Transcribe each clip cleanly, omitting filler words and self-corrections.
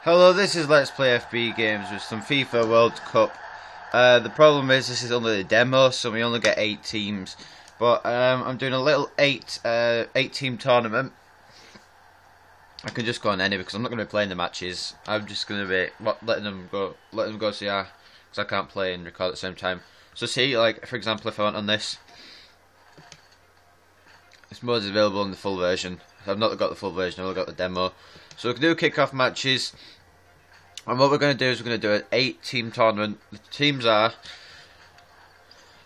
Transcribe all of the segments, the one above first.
Hello, this is Let's Play FB Games with some FIFA World Cup. The problem is this is only a demo, so we only get 8 teams. But I'm doing a little 8 team tournament. I can just go on any because I'm not going to be playing the matches. I'm just going to be letting them go because I can't play and record at the same time. So see, like for example, if I went on this mode is available in the full version. I've not got the full version, I've only got the demo. So we can do kick-off matches. And what we're going to do is we're going to do an 8 team tournament. The teams are...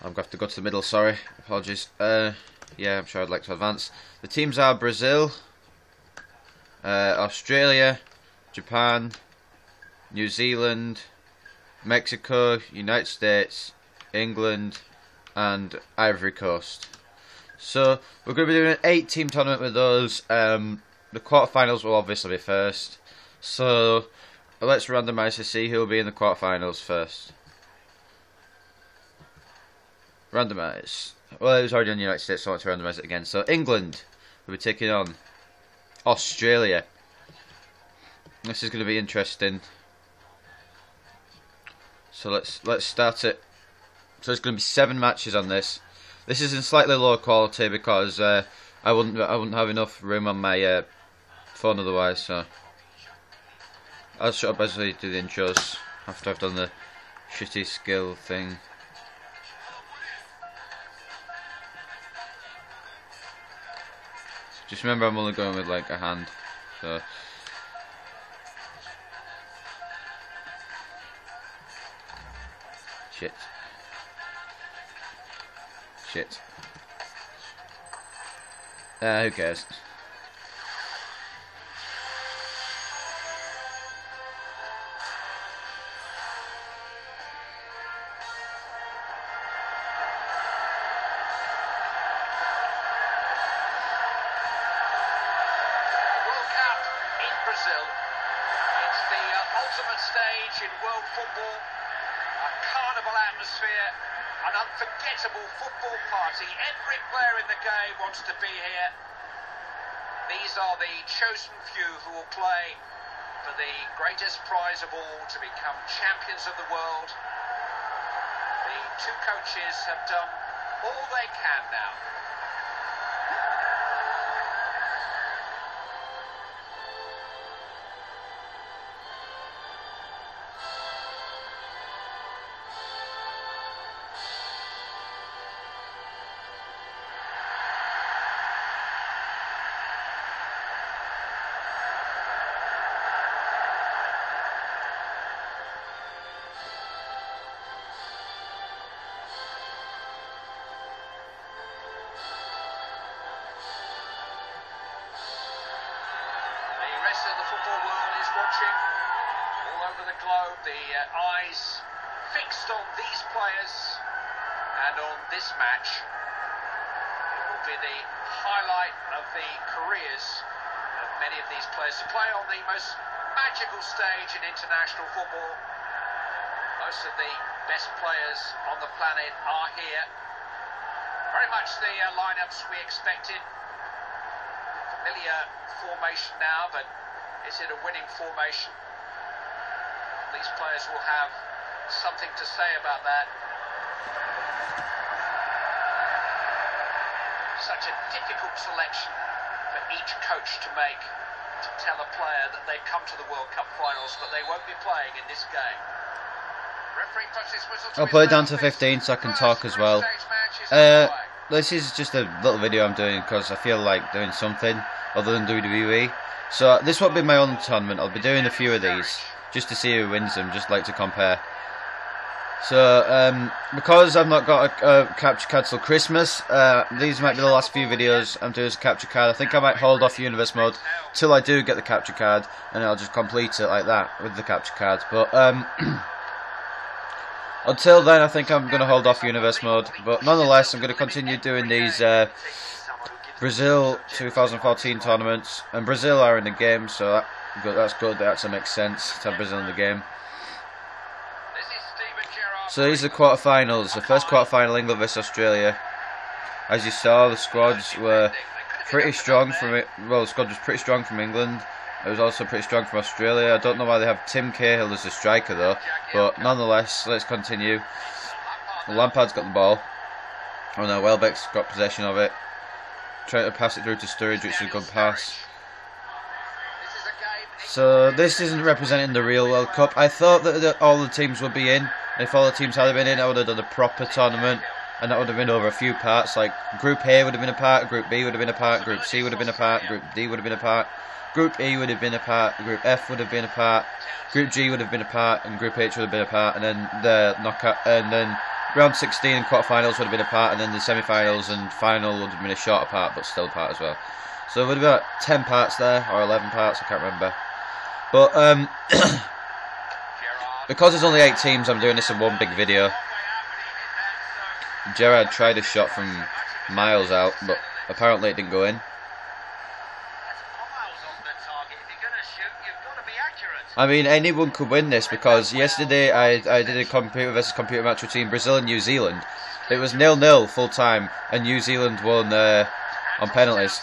I'm going to have to go to the middle, sorry. Apologies. Yeah, I'm sure I'd like to advance. The teams are Brazil, Australia, Japan, New Zealand, Mexico, United States, England, and Ivory Coast. So we're going to be doing an 8 team tournament with those. The quarterfinals will obviously be first. So let's randomise to see who will be in the quarterfinals first. Randomise. Well, it was already on the United States, so I want to randomise it again. So England will be taking on Australia. This is going to be interesting. So let's start it. So there's going to be 7 matches on this. This is in slightly lower quality because I wouldn't have enough room on my phone otherwise. So I'll shut up as I do the intros after I've done the shitty skill thing. Just remember, I'm only going with like a hand. So shit. Who cares? Brazil. It's the ultimate stage in world football, a carnival atmosphere, an unforgettable football party. Every player in the game wants to be here. These are the chosen few who will play for the greatest prize of all, to become champions of the world. The 2 coaches have done all they can now. The football world is watching all over the globe, the eyes fixed on these players and on this match. It will be the highlight of the careers of many of these players to play on the most magical stage in international football. Most of the best players on the planet are here. Very much the lineups we expected. Familiar formation now, but is it a winning formation? These players will have something to say about that. Such a difficult selection for each coach to make, to tell a player that they've come to the World Cup finals, but they won't be playing in this game. Referee puts his whistle to I'll play down to 15 so I can talk as well. This is just a little video I'm doing because I feel like doing something other than WWE. So this won't be my own tournament. I'll be doing a few of these just to see who wins them, just like to compare. So because I've not got a capture card till Christmas, these might be the last few videos I'm doing as a capture card. I think I might hold off Universe Mode till I do get the capture card, and I'll just complete it like that with the capture card. But until then, I think I'm going to hold off Universe Mode. But nonetheless, I'm going to continue doing these Brazil 2014 tournaments, and Brazil are in the game, so that's good. That actually makes sense to have Brazil in the game. So these are the quarterfinals. The first quarterfinal, England vs Australia. As you saw, the squads were pretty strong from it. Well, the squad was pretty strong from England. It was also pretty strong from Australia. I don't know why they have Tim Cahill as a striker though, but nonetheless, let's continue. Lampard's got the ball. Oh no, Welbeck's got possession of it. Trying to pass it through to Sturridge, which is a good pass. So this isn't representing the real World Cup. I thought that all the teams would be in. If all the teams had been in, I would have done a proper tournament, and that would have been over a few parts. Like Group A would have been a part, Group B would have been a part, Group C would have been a part, Group D would have been a part, Group E would have been a part, Group F would have been a part, Group G would have been a part, and Group H would have been a part, and then the knockout, and then round 16 and quarterfinals would have been a part, and then the semi-finals and final would have been a shorter part, but still a part as well. So it would have been about 10 parts there, or 11 parts, I can't remember. But because there's only 8 teams, I'm doing this in one big video. Gerrard tried a shot from miles out, but apparently it didn't go in. I mean, anyone could win this, because yesterday I did a computer versus computer match between Brazil and New Zealand. It was 0-0 full time, and New Zealand won on penalties.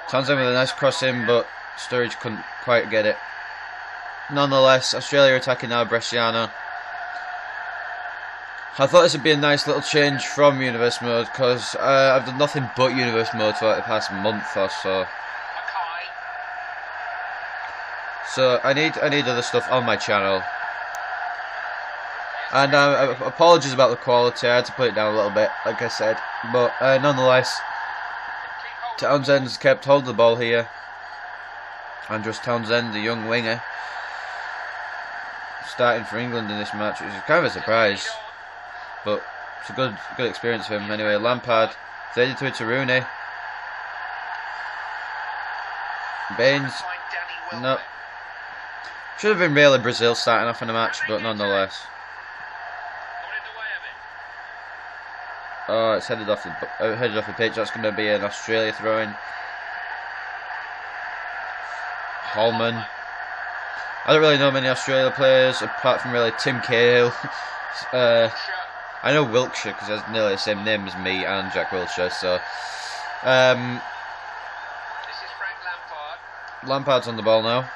Townsend with a nice cross in, but Sturridge couldn't quite get it. Nonetheless, Australia attacking now, Bresciano. I thought this would be a nice little change from Universe Mode, because I've done nothing but Universe Mode for like the past month or so. So I need other stuff on my channel. And apologies about the quality, I had to put it down a little bit, like I said. But nonetheless, Townsend's kept hold of the ball here. Andros Townsend, the young winger, starting for England in this match, which is kind of a surprise. But it's a good experience for him anyway. Lampard, faded through to Rooney. Baines, no. Should have been really Brazil starting off in the match, but nonetheless. Oh, it's headed off the pitch. That's going to be an Australia throw-in. Holman. I don't really know many Australia players apart from really Tim Cahill. I know Wiltshire because he has nearly the same name as me and Jack Wiltshire. So, This is Frank Lampard. Lampard's on the ball now.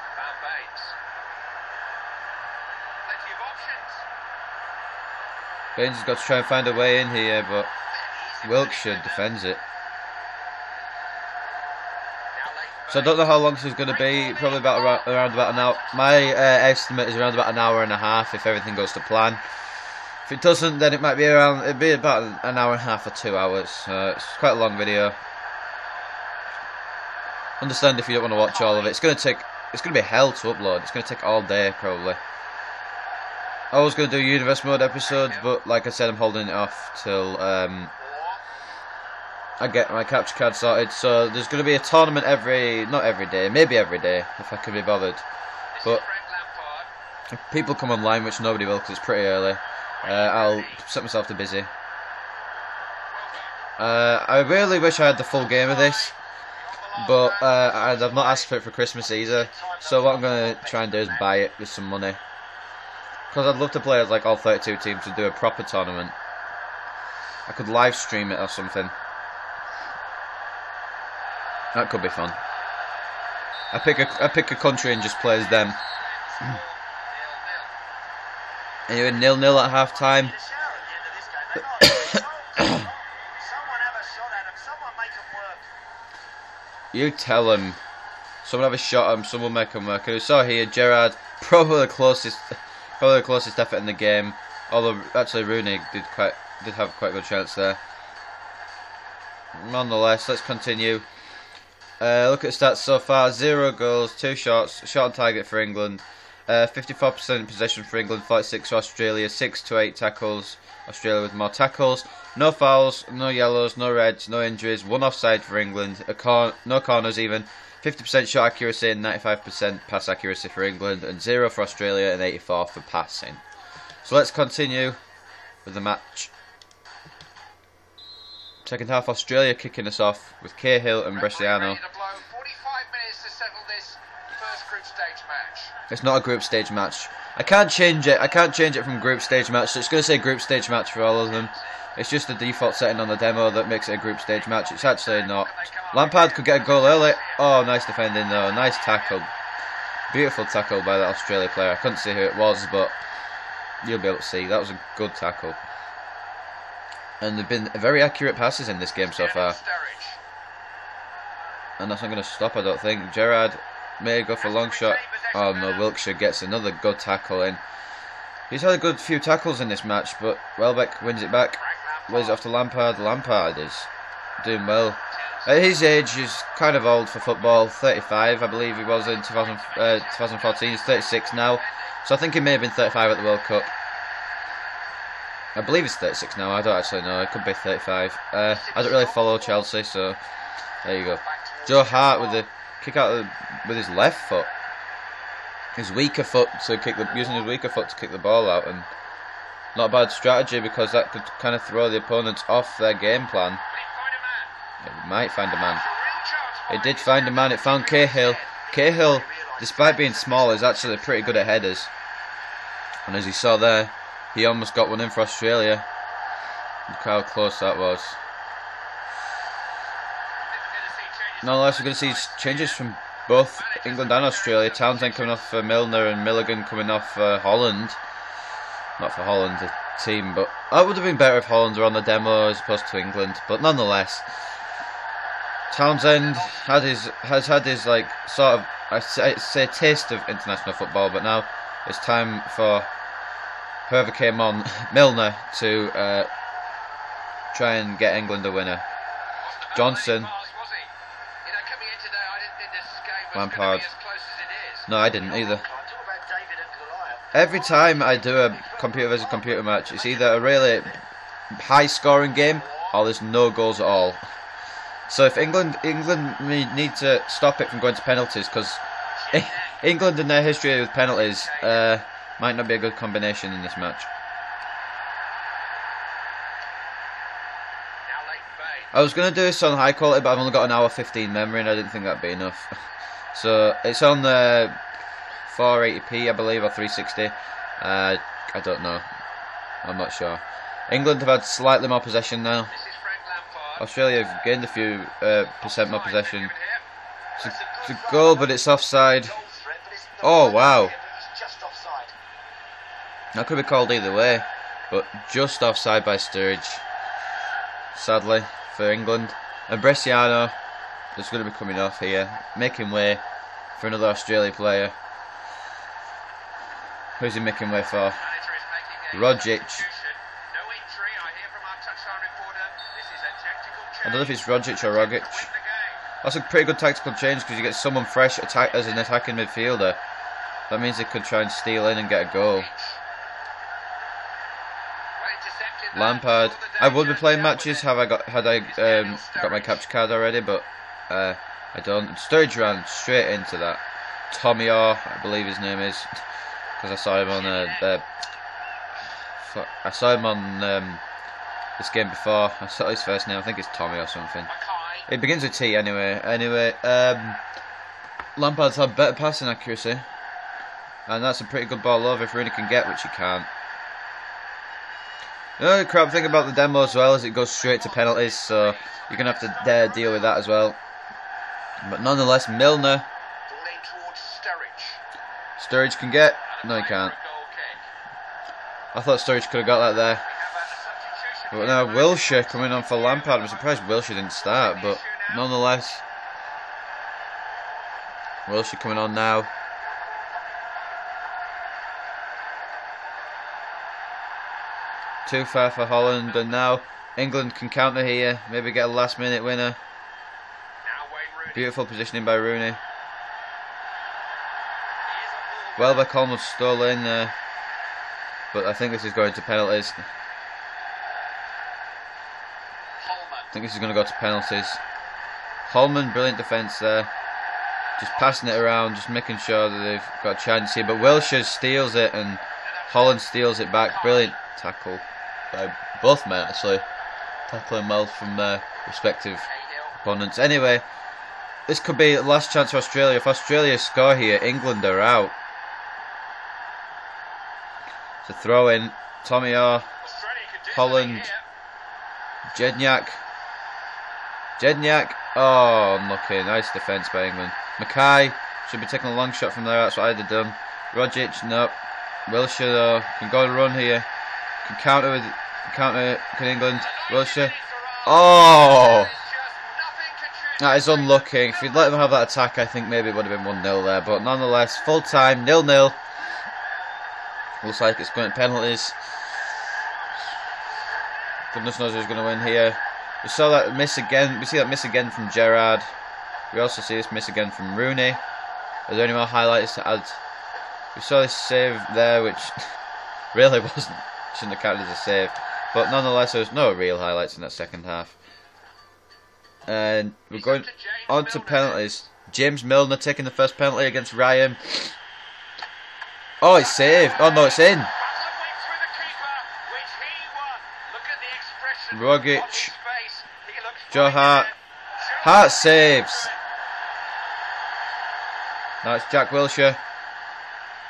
Plenty of options. Baines has got to try and find a way in here, but Wiltshire defends it. So I don't know how long this is going to be. Probably about around about an hour. My estimate is around about an hour and a half if everything goes to plan. If it doesn't, then it'd be about an hour and a half or 2 hours. It's quite a long video. Understand if you don't want to watch all of it. It's going to be hell to upload. It's going to take all day probably. I was going to do a Universe Mode episode, but like I said, I'm holding it off till I get my capture card sorted. So there's going to be a tournament not every day, maybe every day if I can be bothered. But if people come online, which nobody will because it's pretty early, I'll set myself to busy. I really wish I had the full game of this, but I've not asked for it for Christmas either. So what I'm going to try and do is buy it with some money. Because I'd love to play as like all 32 teams and do a proper tournament. I could live stream it or something. That could be fun. I pick a country and just play as them. Anyway, 0-0 at half time. You tell him. Someone have a shot at him. Someone make him work. And we saw here Gerrard, probably the closest effort in the game. Although actually Rooney did have quite a good chance there. Nonetheless, let's continue. Look at the stats so far: 0 goals, 2 shots, shot on target for England, 54% possession for England, 46 for Australia, 6 to 8 tackles. Australia with more tackles, no fouls, no yellows, no reds, no injuries, 1 offside for England, no corners even, 50% shot accuracy and 95% pass accuracy for England, and 0 for Australia and 84 for passing. So let's continue with the match. Second half, Australia kicking us off with Cahill and Bresciano. It's not a group stage match. I can't change it. I can't change it from group stage match. So it's going to say group stage match for all of them. It's just the default setting on the demo that makes it a group stage match. It's actually not. Lampard could get a goal early. Oh, nice defending though. Nice tackle. Beautiful tackle by that Australia player. I couldn't see who it was, but you'll be able to see. That was a good tackle. And there have been very accurate passes in this game so far. And that's not going to stop, I don't think. Gerrard may go for a long shot. Oh no, Wilkshire gets another good tackle in. He's had a good few tackles in this match, but Welbeck wins it back. Lays it off to Lampard. Lampard is doing well. At his age, he's kind of old for football. 35, I believe he was in 2014. He's 36 now. So I think he may have been 35 at the World Cup. I believe he's 36 now. I don't actually know. It could be 35. I don't really follow Chelsea, so there you go. Joe Hart with the kick out with his left foot. His weaker foot to kick using his weaker foot to kick the ball out, and not a bad strategy because that could kind of throw the opponents off their game plan. It might find a man. It did find a man. It found Cahill. Cahill, despite being small, is actually pretty good at headers. And as you saw there, he almost got one in for Australia. Look how close that was. Nonetheless, we're going to see changes from both England and Australia. Townsend coming off for Milner and Milligan coming off for Holland. Not for Holland, the team, but that would have been better if Holland were on the demo as opposed to England. But nonetheless, Townsend has had his like sort of I say taste of international football, but now it's time for whoever came on, Milner, to try and get England a winner. Johnson. Lampard. No, I didn't either. Every time I do a computer versus computer match, it's either a really high scoring game or there's no goals at all. So if England need to stop it from going to penalties, because England and their history with penalties might not be a good combination in this match. I was going to do this on high quality, but I've only got an hour 15 memory and I didn't think that'd be enough. So it's on the 480p, I believe, or 360. I don't know. I'm not sure. England have had slightly more possession now. Australia have gained a few percent more possession. It's a goal, but it's offside. Oh, wow. That could be called either way, but just offside by Sturridge, sadly, for England. And Bresciano is going to be coming off here, making way for another Australia player. Who's he making way for? Rogic. I don't know if it's Rogic or Rogic. That's a pretty good tactical change because you get someone fresh as an attacking midfielder. That means they could try and steal in and get a goal. Lampard. I would be playing matches had I got my capture card already, but I don't. Sturridge ran straight into that. Tommy Orr, I believe his name is, because I saw him on this game before. I saw his first name. I think it's Tommy or something. It begins with T anyway. Lampard's had better passing accuracy, and that's a pretty good ball over if Rooney can get, which he can't. The only crap thing about the demo as well is it goes straight to penalties, so you're going to have to deal with that as well. But nonetheless, Milner. Sturridge can get. No, he can't. I thought Sturridge could have got that there. But now Wilshere coming on for Lampard. I'm surprised Wilshere didn't start, but nonetheless, Wilshere coming on now. Too far for Holland, and now England can counter here, maybe get a last minute winner. Beautiful positioning by Rooney. Welbeck almost stole in there, but I think this is going to penalties. I think this is going to go to penalties. Holman, brilliant defence there. Just passing it around, just making sure that they've got a chance here. But Wilshere steals it and Holland steals it back. Brilliant tackle by both men, actually. Tackling well from their respective opponents. Anyway, this could be the last chance for Australia. If Australia score here, England are out. It's a throw in. Tommy Orr, Holland, Jedniak. Jedniak. Oh, unlucky. Nice defence by England. Mackay should be taking a long shot from there. That's what I'd have done. Rogic, nope. Wilshere though can go and run here. Can counter with Can England? Wilshere. Oh, that is unlucky. If you'd let them have that attack, I think maybe it would have been 1-0 there. But nonetheless, full time 0-0. Looks like it's going to penalties. Goodness knows who's going to win here. We saw that miss again. We see that miss again from Gerrard. We also see this miss again from Rooney. Are there any more highlights to add? We saw this save there, which really shouldn't have counted as a save. But nonetheless, there was no real highlights in that second half. And we're going on to penalties. James Milner taking the first penalty against Ryan. Oh, it's saved. Oh no, it's in. Rogic. Joe Hart. Hart saves. Now it's Jack Wilshere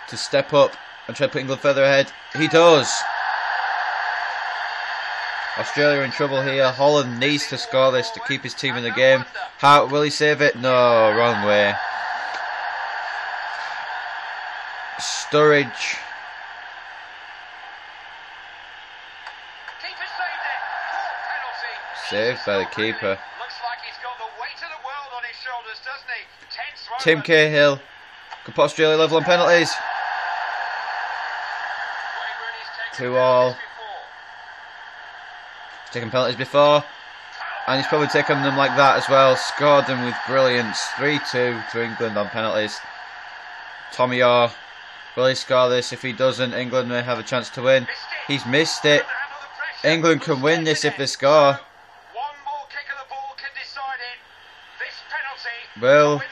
to step up and try to put England further ahead. He does. Australia in trouble here. Holland needs to score this to keep his team in the game. Hart, will he save it? No, wrong way. Sturridge. Saved by the keeper. Tim Cahill can put Australia level on penalties. 2-2. He's taken penalties before, and he's probably taken them like that as well. Scored them with brilliance. 3-2 to England on penalties. Tommy Orr, will he score this? If he doesn't, England may have a chance to win. He's missed it. England can win this if they score. Will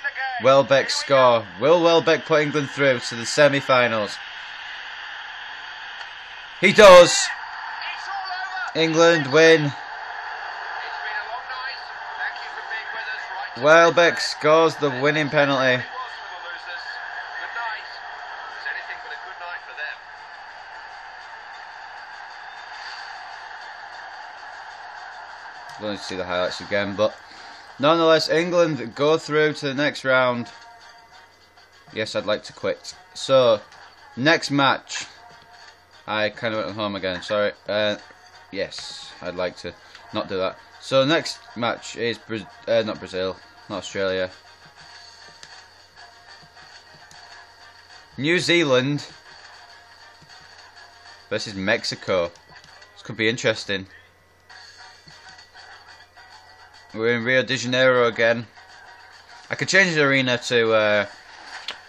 Welbeck score? Will Welbeck put England through to the semi-finals? He does. England win. Welbeck scores the winning penalty. I'm going to see the highlights again, but nonetheless, England go through to the next round. Yes, I'd like to quit. So, next match. I kind of went home again, sorry. Yes, I'd like to not do that. So, next match is not Brazil, not Australia. New Zealand versus Mexico. This could be interesting. We're in Rio de Janeiro again. I could change the arena to,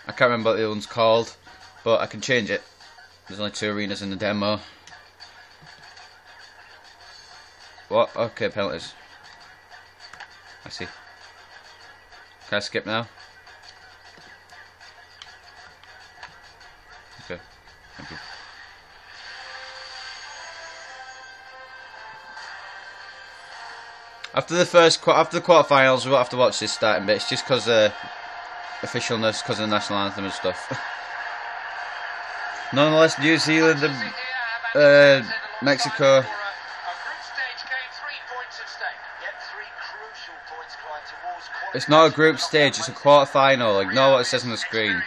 I can't remember what the other one's called, but I can change it. There's only 2 arenas in the demo. What? Okay, penalties. I see. Can I skip now? Okay, thank you. After the quarterfinals, we won't have to watch this starting bit. It's just because officialness, because of the national anthem and stuff. Nonetheless, New Zealand and Mexico. It's not a group stage; it's a quarterfinal. Ignore what it says on the screen.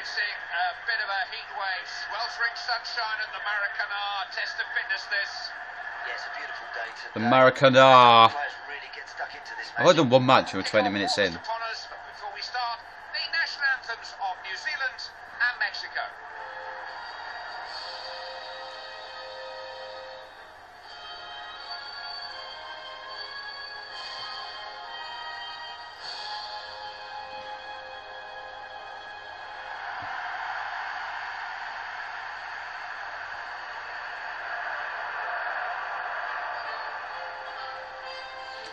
The Maracanã. I've only done one match and we're 20 minutes in. Before we start, the national anthems of New Zealand and Mexico.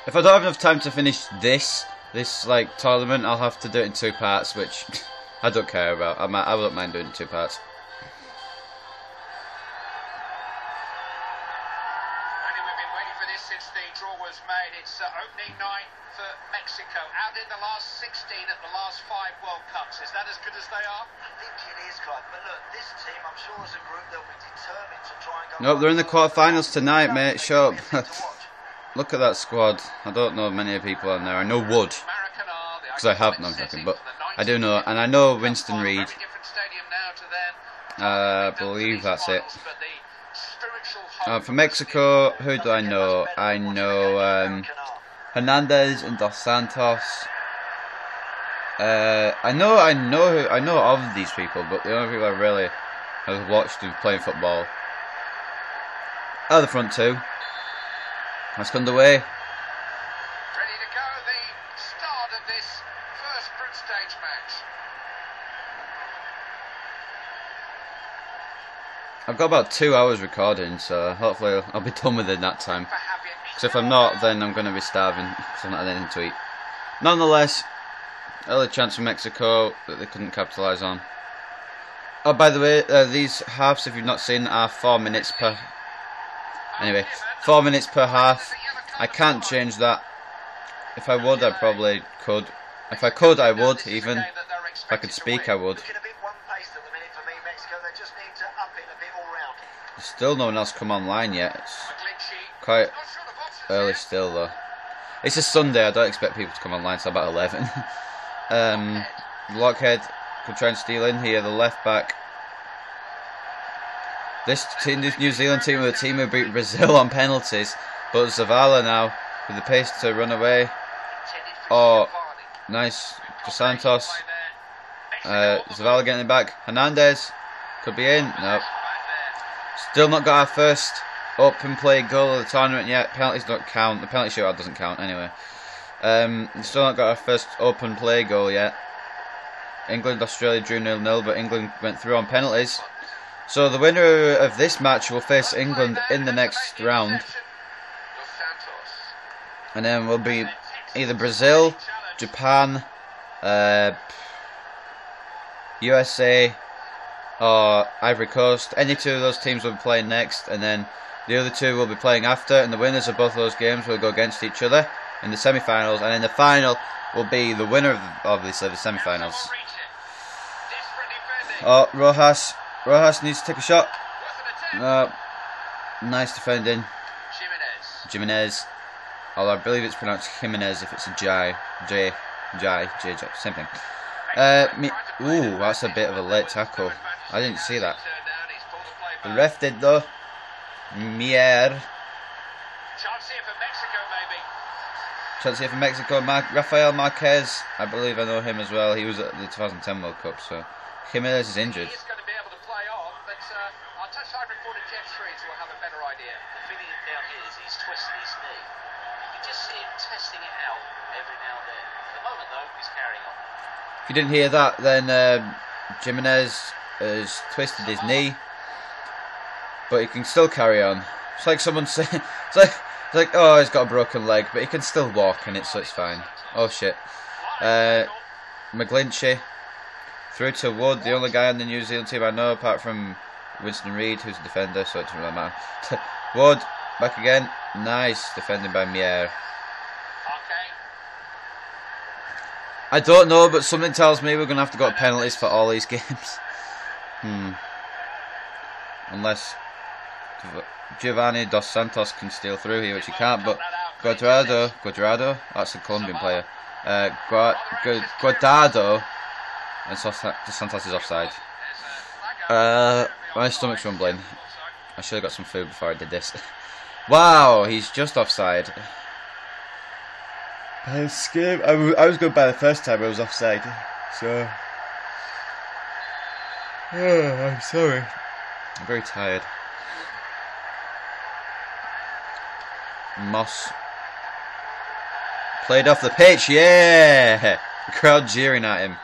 If I don't have enough time to finish this like tournament, I'll have to do it in 2 parts, which I don't care about. I wouldn't mind doing it in 2 parts. We've been waiting for this since the draw was made. It's opening night for Mexico. Out in the last 16 at the last 5 World Cups. Is that as good as they are? I think it is, Clive. But look, this team, I'm sure as a group, they'll be determined to try and go. Nope, they're in the quarterfinals tonight, mate. Shut up. look at that squad. I don't know many people on there. I know Wood, because I have no fucking, but I do know, and I know Winston Reid. I believe that's it. For Mexico, who do I know? I know Hernandez and Dos Santos. I know of these people, but the only people I really have watched of playing football are the front two. Let's get underway. Ready to go, the start of this first group stage match. I've got about 2 hours recording, so hopefully I'll be done with it in that time. Because if I'm not, then I'm going to be starving, because I'm not had anything to eat. Nonetheless, early chance for Mexico that they couldn't capitalise on. Oh, by the way, these halves, if you've not seen, are 4 minutes per... Anyway, 4 minutes per half. I can't change that. If I would, I probably could. If I could, I would, even. If I could speak, I would. There's still no one else come online yet. It's quite early still, though. It's a Sunday, I don't expect people to come online until about 11. Lockhead could try and steal in here, the left back. This New Zealand team were the team who beat Brazil on penalties, but Zavala now with the pace to run away. Oh, nice, Dos Santos. Zavala getting it back. Hernandez could be in. Nope. Still not got our first open play goal of the tournament yet. Penalties don't count. The penalty shootout doesn't count anyway. Still not got our first open play goal yet. England, Australia drew 0-0, but England went through on penalties. So the winner of this match will face England in the next round. And then will be either Brazil, Japan, USA, or Ivory Coast. Any two of those teams will be playing next, and then the other two will be playing after, and the winners of both of those games will go against each other in the semi-finals, and in the final will be the winner of obviously the semi-finals. Oh, Rojas needs to take a shot. No. Nice defending. Jimenez. Although I believe it's pronounced Jimenez if it's a J, same thing. Ooh, that's a bit of a late tackle. I didn't see that. The ref did though. Mier. Chance here for Mexico. Rafael Marquez. I believe I know him as well. He was at the 2010 World Cup, so Jimenez is injured. If you didn't hear that, then Jimenez has twisted his knee, but he can still carry on. It's like someone saying, it's like, oh, he's got a broken leg, but he can still walk, and so it's fine. Oh shit. McGlinchey through to Wood, the only guy on the New Zealand team I know apart from Winston Reid, who's a defender, so it doesn't really matter. Wood back again. Nice defending by Mier. I don't know, but something tells me we're going to have to go to penalties for all these games. Unless Giovanni Dos Santos can steal through here, which he can't, but Guadrado, that's a Colombian player. Guardado, and Dos Santos is offside. My stomach's rumbling. I should have got some food before I did this. Wow, he's just offside. I was scared. I was good by the first time I was offside, so I'm sorry. I'm very tired. Moss played off the pitch, yeah! The crowd jeering at him.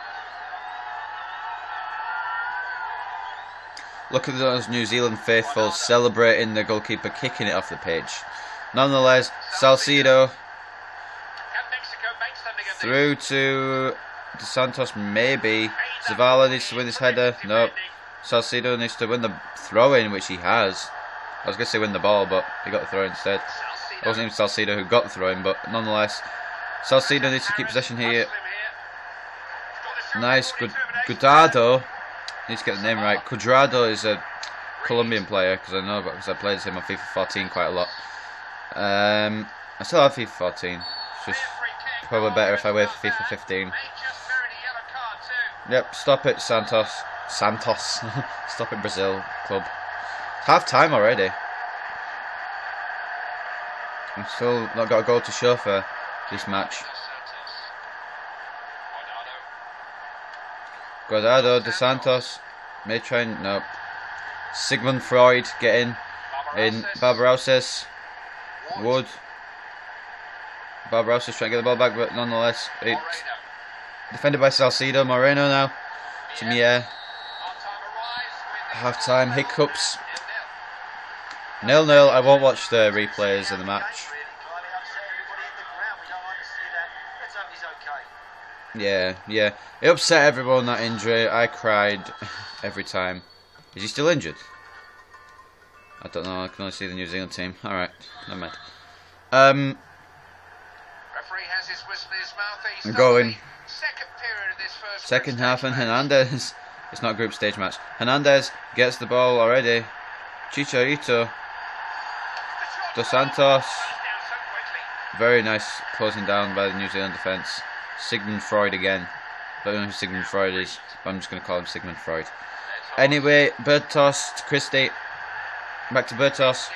Look at those New Zealand faithful celebrating the goalkeeper kicking it off the pitch. Nonetheless, Salcido through to Dos Santos, maybe. Zavala needs to win his header. Nope. Salcido needs to win the throw-in, which he has. I was going to say win the ball, but he got the throw instead. It wasn't even Salcido who got the throw-in, but nonetheless, Salcido needs to keep possession here. Nice. Guardado needs to get the name right. Cuadrado is a Colombian player, because I know, because I played him on FIFA 14 quite a lot. I still have FIFA 14. It's just probably better if I wait for FIFA 15. Yep, stop it, Santos. Stop it, Brazil club. Half time already. I'm still not got a goal to show for this match. Guardado, De Santos may try and no. Sigmund Freud get in Barbarouses. Wood. Barbarouses trying to get the ball back, but nonetheless it's defended by Salcido. Moreno now to Mier. Half time hiccups. 0-0. I won't watch the replays of the match. Yeah. It upset everyone, that injury. I cried every time. Is he still injured? I don't know. I can only see the New Zealand team. Alright, never mind. Referee has his whistle in his mouth. I'm going. Second period of this first Second half, and Hernandez. It's not a group stage match. Hernandez gets the ball already. Chicharito. Dos Santos. Very nice closing down by the New Zealand defence. Sigmund Freud again. I don't know who Sigmund Freud is, but I'm just going to call him Sigmund Freud. Anyway, Bertos to Christie. Back to Bertos.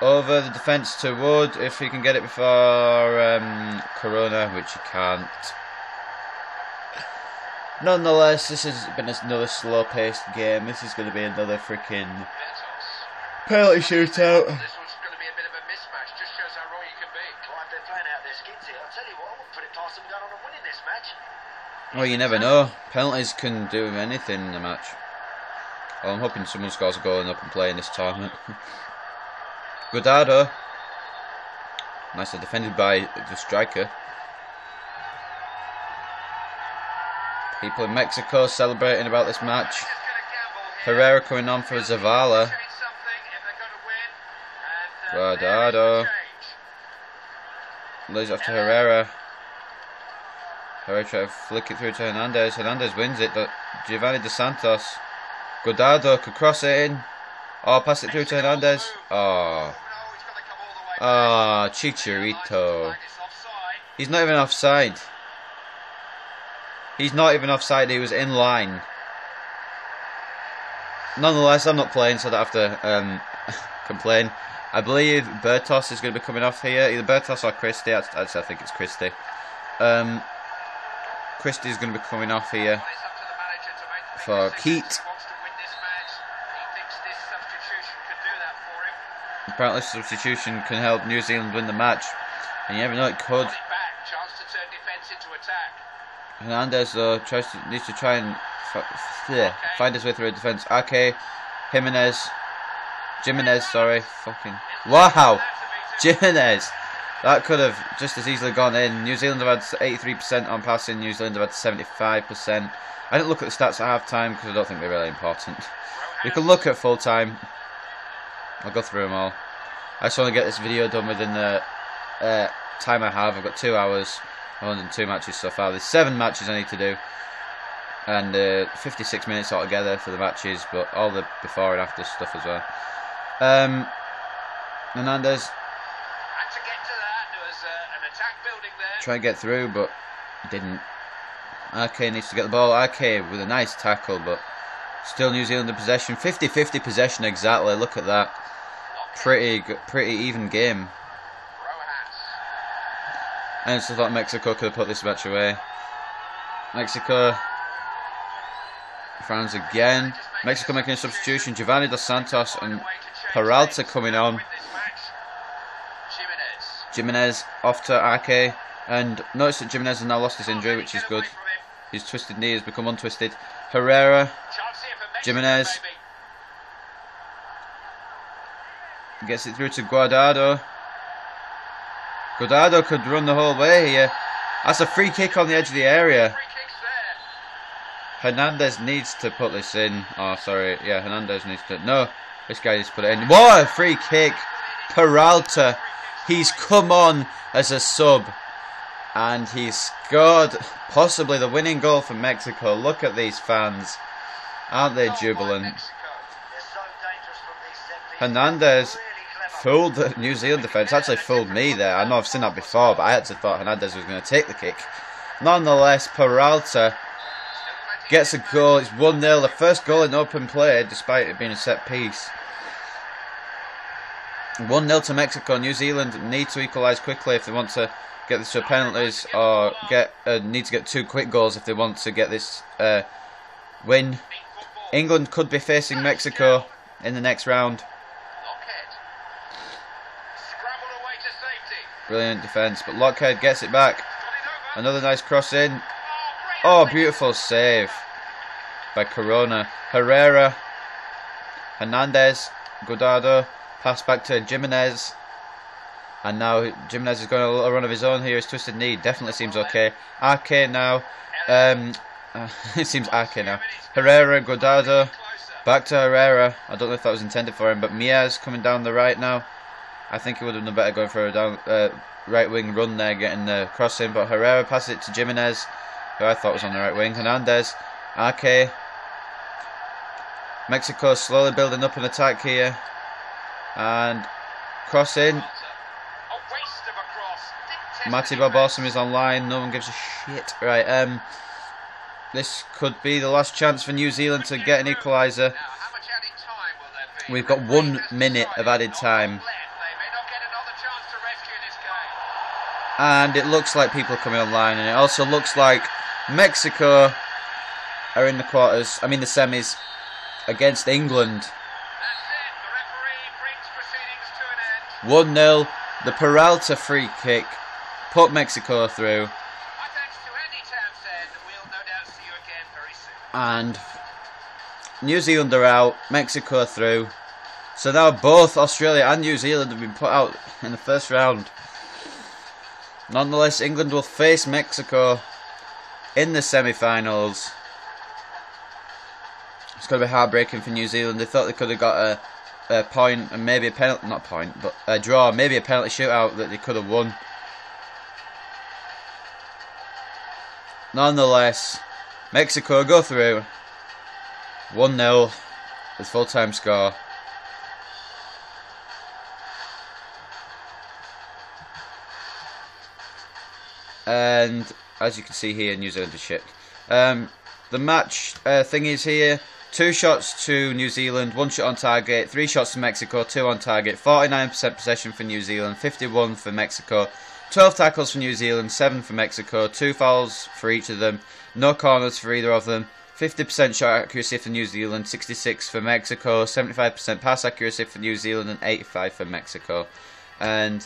Over the defence to Wood, if he can get it before Corona, which he can't. Nonetheless, this has been another slow-paced game. This is going to be another freaking penalty shootout. This one's going to be a bit of a mismatch. Just shows how raw you can be. Clive, they're playing out their skins here. I'll tell you what, I wouldn't put it past them going on and winning this match. Well, you never know. Penalties can do anything in the match. Well, I'm hoping someone scores a goal and up and play in this tournament. Guardado. Nicely defended by the striker. People in Mexico celebrating about this match. Herrera coming on for Zavala. Guardado. Lays it off to Herrera. Herrera tries to flick it through to Hernandez. Hernandez wins it, but Giovanni Dos Santos. Guardado could cross it in. Oh, pass it through to Hernandez. Oh. Ah, Chicharito. He's not even offside. He's not even offside, he was in line. Nonetheless, I'm not playing, so I don't have to complain. I believe Bertos is going to be coming off here. Either Bertos or Christie. Actually, I think it's Christie. Christie is going to be coming off here for Keat. Apparently substitution can help New Zealand win the match. And you never know, it could. Hernandez though needs to try and find his way through a defence. Ake, Jimenez, sorry. Fucking wow! Jimenez! That could have just as easily gone in. New Zealand have had 83% on passing, New Zealand have had 75%. I didn't look at the stats at half time because I don't think they're really important. We can look at full time. I'll go through them all. I just want to get this video done within the time I have. I've got 2 hours. I've only done 2 matches so far. There's 7 matches I need to do. And 56 minutes altogether for the matches, but all the before and after stuff as well. Hernandez try and get through, but didn't. Ake needs to get the ball. Ake with a nice tackle, but still New Zealand in possession. 50-50 possession exactly. Look at that. Pretty even game. And it's thought Mexico could have put this match away. Mexico frowns again. Mexico making a substitution. Giovanni Dos Santos and Peralta coming on. Jimenez off to Ake. And notice that Jimenez has now lost his injury, which is good. His twisted knee has become untwisted. Herrera. Jimenez. Gets it through to Guardado. Guardado could run the whole way here. That's a free kick on the edge of the area. Hernandez needs to put this in. Oh, sorry. Yeah, Hernandez needs to. No, this guy needs to put it in. What a free kick. Peralta. He's come on as a sub. And he's scored possibly the winning goal for Mexico. Look at these fans. Aren't they jubilant? Hernandez fooled the New Zealand defence. Actually fooled me there. I know I've seen that before, but I actually thought Hernandez was going to take the kick. Nonetheless, Peralta gets a goal. It's 1-0. The first goal in open play, despite it being a set piece. 1-0 to Mexico. New Zealand need to equalise quickly if they want to get this to penalties, or need to get 2 quick goals if they want to get this win. England could be facing Mexico in the next round. Brilliant defence, but Lockhead gets it back. Another nice cross in. Oh, beautiful save by Corona. Herrera, Hernandez, Godado, pass back to Jimenez. And now Jimenez is going on a little run of his own here. His twisted knee definitely seems okay. Ake now. It seems Ake now. Herrera, Godado. Back to Herrera. I don't know if that was intended for him, but Miaz coming down the right now. I think he would have done better going for a right wing run there, getting the cross in. But Herrera passes it to Jimenez, who I thought was on the right wing. Hernandez, Ake. Mexico slowly building up an attack here. And cross in. Matty Barbosa is online. No one gives a shit. Right, this could be the last chance for New Zealand to get an equaliser. We've got 1 minute of added time. And it looks like people are coming online, and it also looks like Mexico are in the quarters, the semis, against England. 1-0, the Peralta free kick put Mexico through. And New Zealand are out, Mexico through. So now both Australia and New Zealand have been put out in the first round. Nonetheless, England will face Mexico in the semi-finals. It's going to be heartbreaking for New Zealand. They thought they could have got a point and maybe a penalty, not point, but a draw, maybe a penalty shootout that they could have won. Nonetheless, Mexico go through 1-0 with full-time score. And as you can see here, New Zealand is shit. The match thing is here. 2 shots to New Zealand, 1 shot on target, 3 shots to Mexico, 2 on target, 49% possession for New Zealand, 51 for Mexico, 12 tackles for New Zealand, 7 for Mexico, 2 fouls for each of them, no corners for either of them, 50% shot accuracy for New Zealand, 66 for Mexico, 75% pass accuracy for New Zealand, and 85 for Mexico. And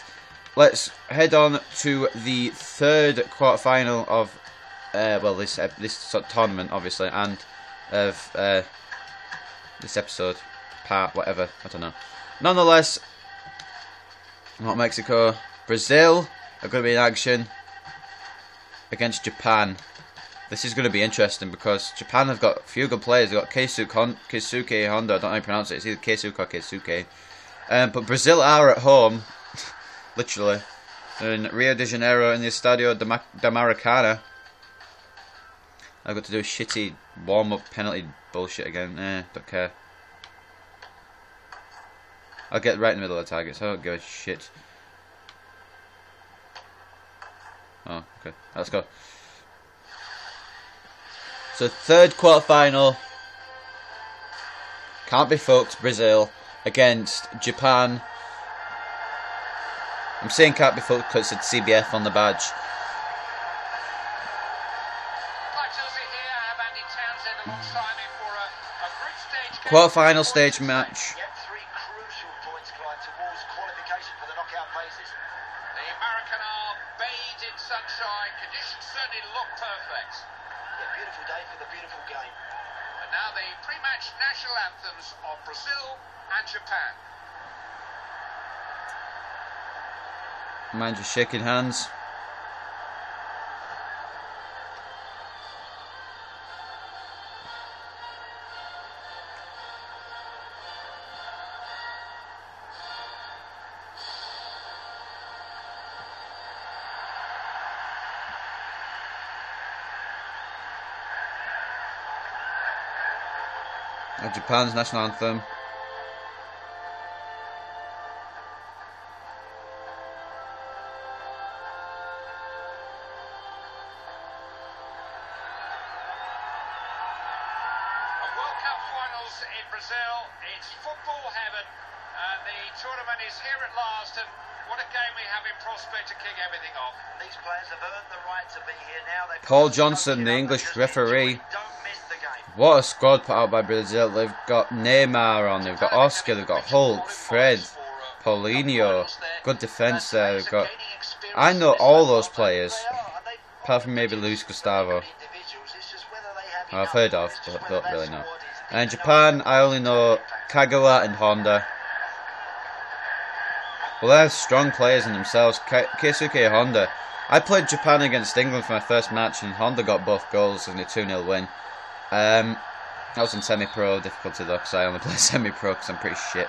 let's head on to the third quarter-final of this tournament, obviously, and of this episode, part, whatever, I don't know. Nonetheless, not Mexico, Brazil are going to be in action against Japan. This is going to be interesting because Japan have got a few good players. They've got Keisuke Honda, I don't know how you pronounce it, it's either Keisuke or Keisuke. But Brazil are at home, literally, in Rio de Janeiro in the Estadio da Maracana. I've got to do a shitty warm-up penalty bullshit again. Don't care. I'll get right in the middle of the target, so I don't give a shit. Oh, okay. Let's go. So, third quarter-final. Can't be fucked, Brazil against Japan. I'm saying can't be fucked because it's CBF on the badge. Quarter-final stage match. Yet 3 crucial points, Clyde, towards qualification for the knockout phases. The American are bathed in sunshine. Conditions certainly look perfect. Yeah, beautiful day for the beautiful game. And now the pre-match national anthems of Brazil and Japan. Mind just shaking hands. Japan's national anthem. Brazil. It's football heaven. The tournament is here at last, and what a game we have in prospect to kick everything off. These players have earned the right to be here now. Paul Johnson, the English referee. Don't miss the game. What a squad put out by Brazil. They've got Neymar on, they've got Oscar, they've got Hulk, Fred, Paulinho. Good defence there. They've got. I know all those players, apart from maybe Luis Gustavo. I've heard of, but don't really know. And Japan, I only know Kagawa and Honda. Well, they're strong players in themselves. Keisuke Honda. I played Japan against England for my first match, and Honda got both goals in a 2-0 win. That was in semi-pro difficulty though, because I only play semi-pro because I'm pretty shit.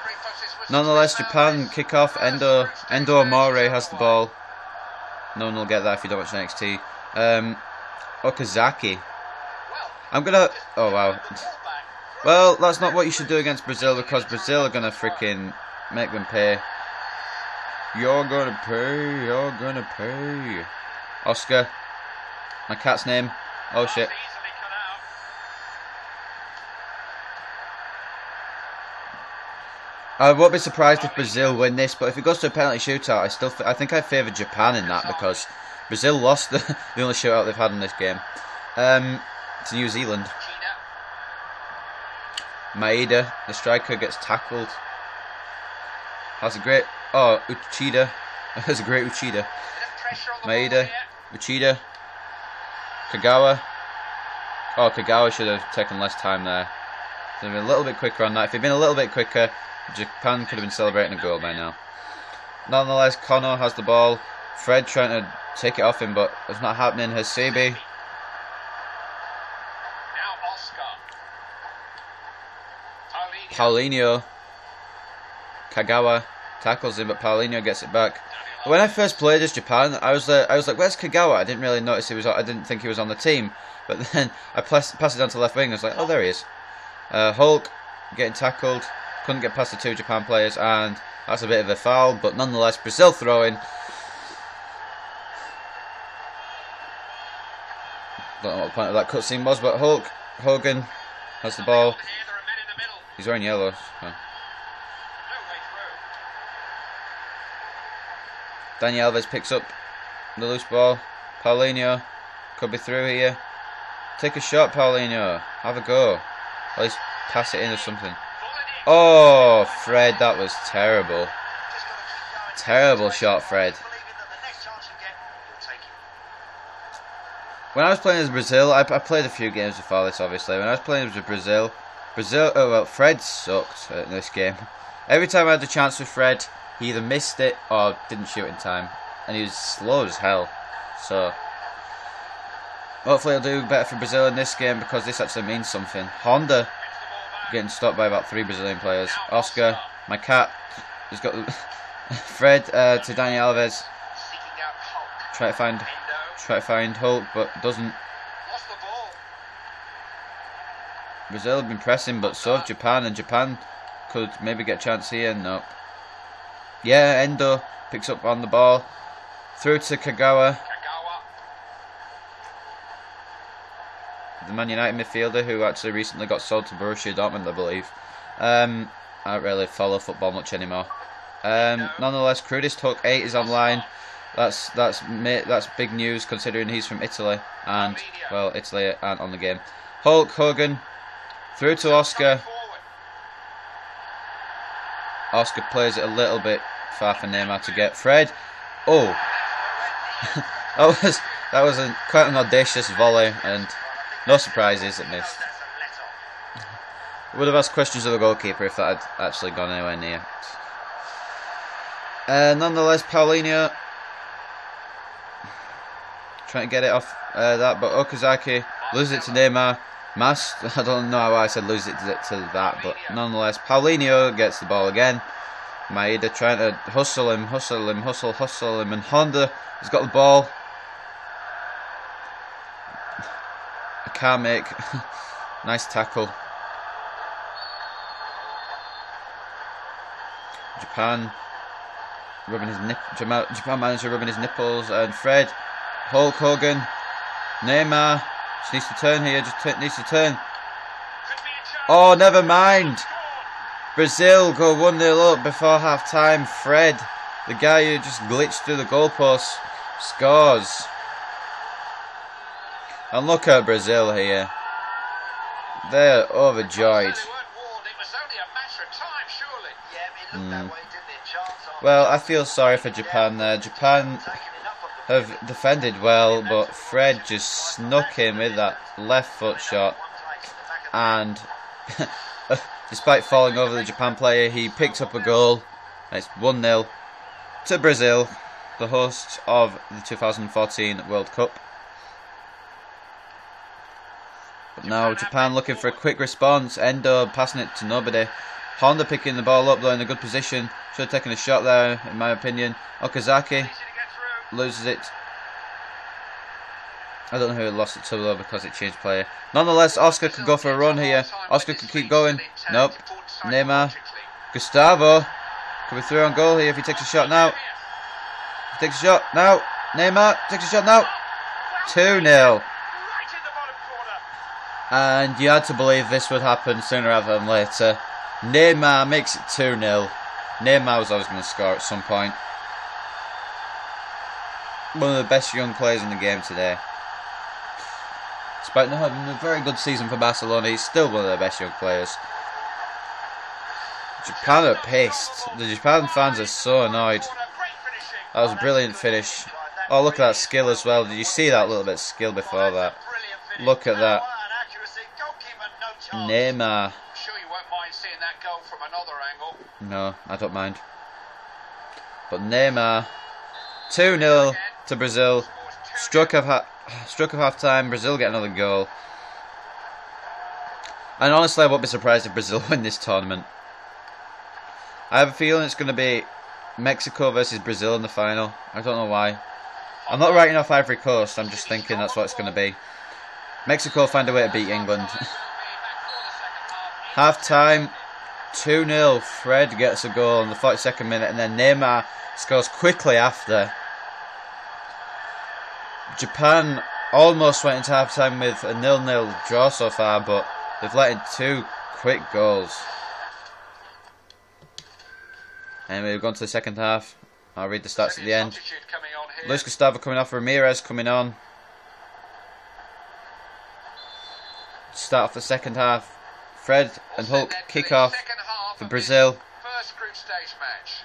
Nonetheless, Japan kick off. Endo Amore has the ball. No one will get that if you don't watch NXT. Okazaki. I'm gonna. Oh wow. Well, that's not what you should do against Brazil, because Brazil are gonna freaking make them pay. You're gonna pay. You're gonna pay. Oscar. My cat's name. Oh shit. I won't be surprised if Brazil win this, but if it goes to a penalty shootout, I think I favour Japan in that, because Brazil lost the only shootout they've had in this game. To New Zealand. Maeda, the striker, gets tackled. Has a great. Oh, Uchida. Has a great Uchida. Maeda, Uchida, Kagawa. Oh, Kagawa should have taken less time there. Should have been a little bit quicker on that. If he'd been a little bit quicker, Japan could have been celebrating a goal by now. Nonetheless, Kono has the ball. Fred trying to take it off him, but it's not happening. Hasebe. Paulinho. Kagawa tackles him, but Paulinho gets it back. When I first played as Japan, I was like, "Where's Kagawa?" I didn't really notice he was. I didn't think he was on the team. But then I passed it down to left wing. I was like, "Oh, there he is." Hulk getting tackled, couldn't get past the two Japan players, and that's a bit of a foul. But nonetheless, Brazil throwing. Don't know what the point of that cutscene was, but Hogan has the ball. He's wearing yellow. So. Dani Alves picks up the loose ball. Paulinho could be through here. Take a shot, Paulinho. Have a go. At least pass it in or something. Oh, Fred, that was terrible. Terrible shot, Fred. When I was playing as Brazil, I played a few games before this, obviously. When I was playing as Brazil, Fred sucked in this game. Every time I had the chance with Fred, he either missed it or didn't shoot in time. And he was slow as hell. So, hopefully I'll do better for Brazil in this game, because this actually means something. Honda getting stopped by about 3 Brazilian players. Oscar, my cat, has got Fred to Dani Alves. Try to find Hulk, but doesn't. Brazil have been pressing, but so have Japan, and Japan could maybe get a chance here. No. Yeah, Endo picks up on the ball. Through to Kagawa. The Man United midfielder, who actually recently got sold to Borussia Dortmund, I believe. I don't really follow football much anymore. Nonetheless, Crudist Hook 8 is online. That's big news, considering he's from Italy, and well, Italy aren't on the game. Hulk Hogan through to Oscar. Oscar plays it a little bit far for Neymar to get. Fred. Oh, that was quite an audacious volley, and no surprises, it missed. Would have asked questions of the goalkeeper if that had actually gone anywhere near. Nonetheless, Paulinho trying to get it off that, but Okazaki loses it to Neymar. I don't know why I said lose it to that, but nonetheless, Paulinho gets the ball again. Maeda trying to hustle him, and Honda has got the ball. I can't make. Nice tackle. Japan manager rubbing his nipples, and Fred, Hulk Hogan, Neymar just needs to turn here. Needs to turn. Oh, never mind. Brazil go 1-0 up before half time. Fred, the guy who just glitched through the goalpost, scores. And look at Brazil here. They're overjoyed. Well, I feel sorry for Japan there. Japan have defended well, but Fred just snuck in with that left foot shot. And despite falling over the Japan player, he picked up a goal. It's 1-0 to Brazil, the hosts of the 2014 World Cup. But now Japan looking for a quick response. Endo passing it to nobody. Honda picking the ball up though in a good position. Should have taken a shot there in my opinion. Okazaki loses it. I don't know who lost it to though because it changed player. Nonetheless, Oscar could go for a run here. Oscar could keep going. Nope. Neymar. Gustavo could be through on goal here if he takes a shot now. He takes a shot now. Neymar takes a shot now. 2-0. And you had to believe this would happen sooner rather than later. Neymar makes it 2-0. Neymar was always going to score at some point. One of the best young players in the game today. Despite not having a very good season for Barcelona, he's still one of the best young players. Japan are pissed. The Japan fans are so annoyed. That was a brilliant finish. Oh, look at that skill as well. Did you see that little bit of skill before that? Look at that. Neymar. No, I don't mind. But Neymar. 2-0 to Brazil. Struck of half time. Brazil get another goal. And honestly, I won't be surprised if Brazil win this tournament. I have a feeling it's going to be Mexico versus Brazil in the final. I don't know why. I'm not writing off Ivory Coast. I'm just thinking that's what it's going to be. Mexico find a way to beat England. Half time. 2-0. Fred gets a goal in the 42nd minute, and then Neymar scores quickly after. Japan almost went into half time with a 0-0 draw so far, but they've let in 2 quick goals. Anyway, we've gone to the second half. I'll read the stats at the end. Luis Gustavo coming off, Ramirez coming on. Start off the second half. Fred and Hulk kick off for Brazil. First group stage match.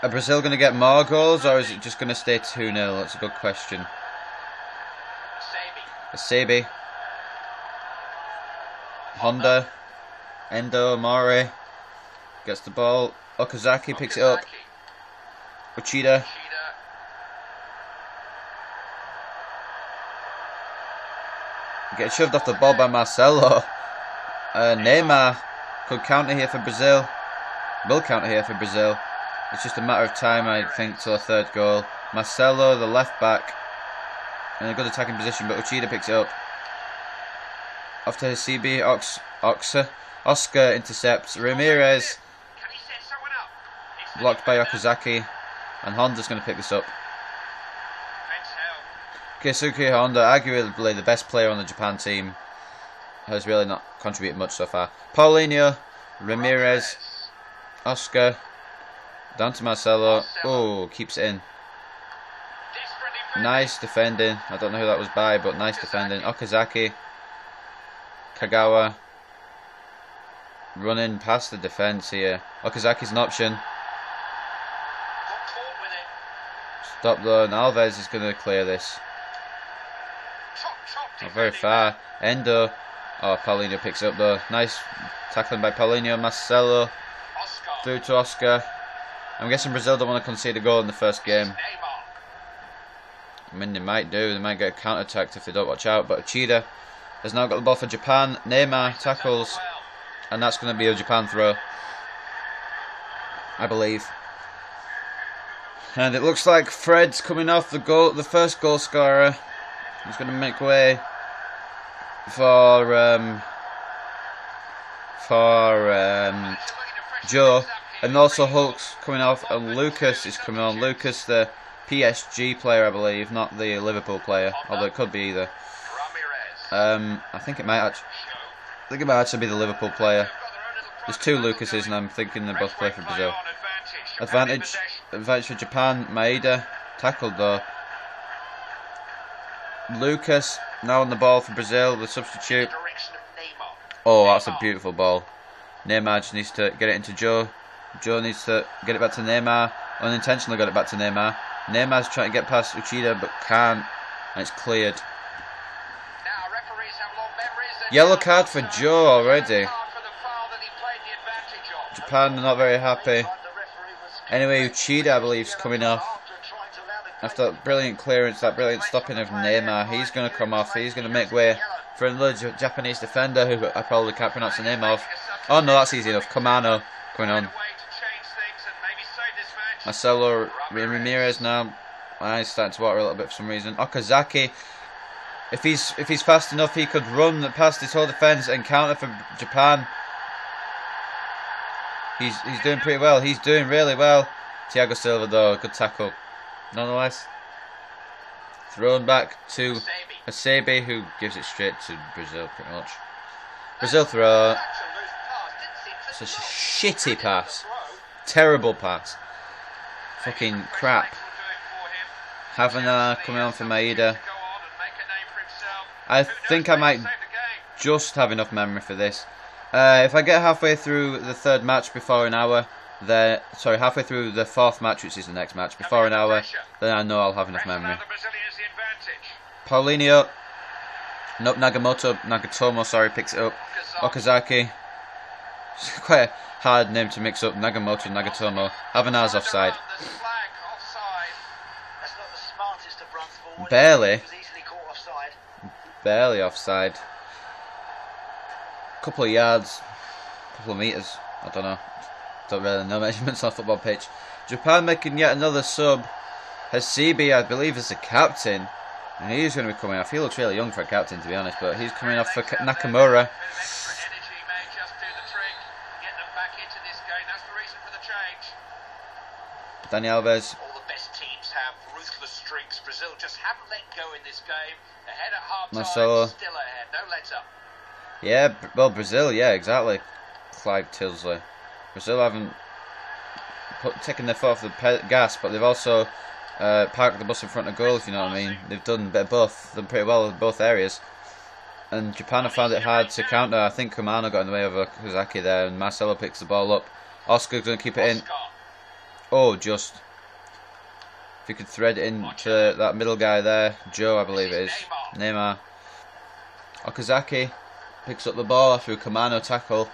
Are Brazil going to get more goals, or is it just going to stay 2-0? That's a good question. Asabi. Honda. Endo, Mori. Gets the ball. Okazaki picks it up. Uchida. Gets shoved off the ball by Marcelo. Neymar could counter here for Brazil. Will counter here for Brazil. It's just a matter of time, I think, till a third goal. Marcelo, the left back, in a good attacking position, but Uchida picks it up. Off to Hasibi, Oscar intercepts. Ramirez, blocked by Okazaki, and Honda's going to pick this up. Keisuke Honda, arguably the best player on the Japan team, has really not contributed much so far. Paulinho, Ramirez, Oscar, down to Marcelo. Oh, keeps it in. Nice defending. I don't know who that was by, but nice defending. Okazaki, Kagawa, running past the defence here. Okazaki's an option. Stop though, and Alves is going to clear this. Not very far. Endo. Oh, Paulinho picks it up though. Nice tackling by Paulinho. Marcelo through to Oscar. I'm guessing Brazil don't want to concede a goal in the first game. I mean, they might do. They might get counter-attacked if they don't watch out. But Uchida has now got the ball for Japan. Neymar tackles, and that's going to be a Japan throw, I believe. And it looks like Fred's coming off the first goal scorer. He's going to make way for Joe, and also Hulk's coming off, and Lucas is coming on. Lucas, the PSG player, I believe, not the Liverpool player, although it could be either. I think it might actually. think it might actually be the Liverpool player. There's two Lucases, and I'm thinking they both play for Brazil. Advantage for Japan. Maeda tackled though. Lucas now on the ball for Brazil, the substitute. Oh, that's a beautiful ball. Neymar just needs to get it into Joe. Joe needs to get it back to Neymar. Unintentionally got it back to Neymar. Neymar's trying to get past Uchida but can't, and it's cleared. Yellow card for Joe already. Japan are not very happy. Anyway, Uchida, I believe, is coming off. After that brilliant clearance, that brilliant stopping of Neymar, he's going to come off. He's going to make way for another Japanese defender who I probably can't pronounce the name of. Oh no, that's easy enough. Kamano coming on. Marcelo Ramirez now. He's starting to water a little bit for some reason. Okazaki, if he's fast enough, he could run past his whole defence and counter for Japan. He's doing pretty well. He's doing really well. Thiago Silva though, good tackle. Nonetheless, thrown back to Hasebe, who gives it straight to Brazil pretty much. Brazil throw. Such a shitty pass. Terrible pass. Fucking crap. Havana coming on for Maeda. I think I might just have enough memory for this. If I get halfway through the third match before an hour, halfway through the fourth match, which is the next match, before an hour, then I know I'll have enough memory. Paulinho, nope, Nagatomo, sorry, picks it up. Okazaki, it's quite a hard name to mix up, Nagamoto, Nagatomo. Havana's offside. Barely offside. Couple of yards, couple of metres, I don't know. Don't really know measurements on a football pitch. Japan making yet another sub. Hasebe, I believe, is the captain. And he's going to be coming off. He looks really young for a captain, to be honest, but he's coming off for Nakamura. Dani Alves. All the best teams have ruthless streaks. Brazil just haven't let go in this game. Ahead at half time, Marcelo. Still ahead, no let up. Yeah, well, Brazil, yeah, exactly. Clive Tilsley. Brazil haven't taken their foot off the gas, but they've also parked the bus in front of goal, if you know what I mean. They've done a bit of both, done pretty well in both areas. And Japan have found it hard to counter. I think Kamano got in the way of Okazaki there, and Marcelo picks the ball up. Oscar's going to keep it in. Oh, just. If you could thread it into that middle guy there, Joe, I believe it is. Neymar. Okazaki picks up the ball after a Kamano tackle.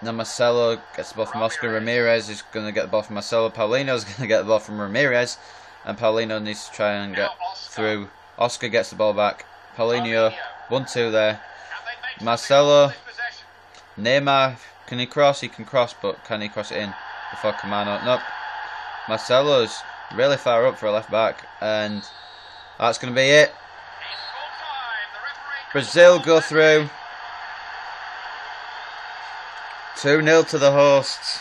Now Marcelo gets the ball from Oscar. Ramirez is going to get the ball from Marcelo. Paulinho is going to get the ball from Ramirez. And Paulinho needs to try and get through. Oscar gets the ball back. Paulinho, 1-2 there. Marcelo. Neymar, can he cross? He can cross, but can he cross it in before Kamano? Nope. Marcelo's really far up for a left back. And that's going to be it. Brazil go through. 2-0 to the hosts.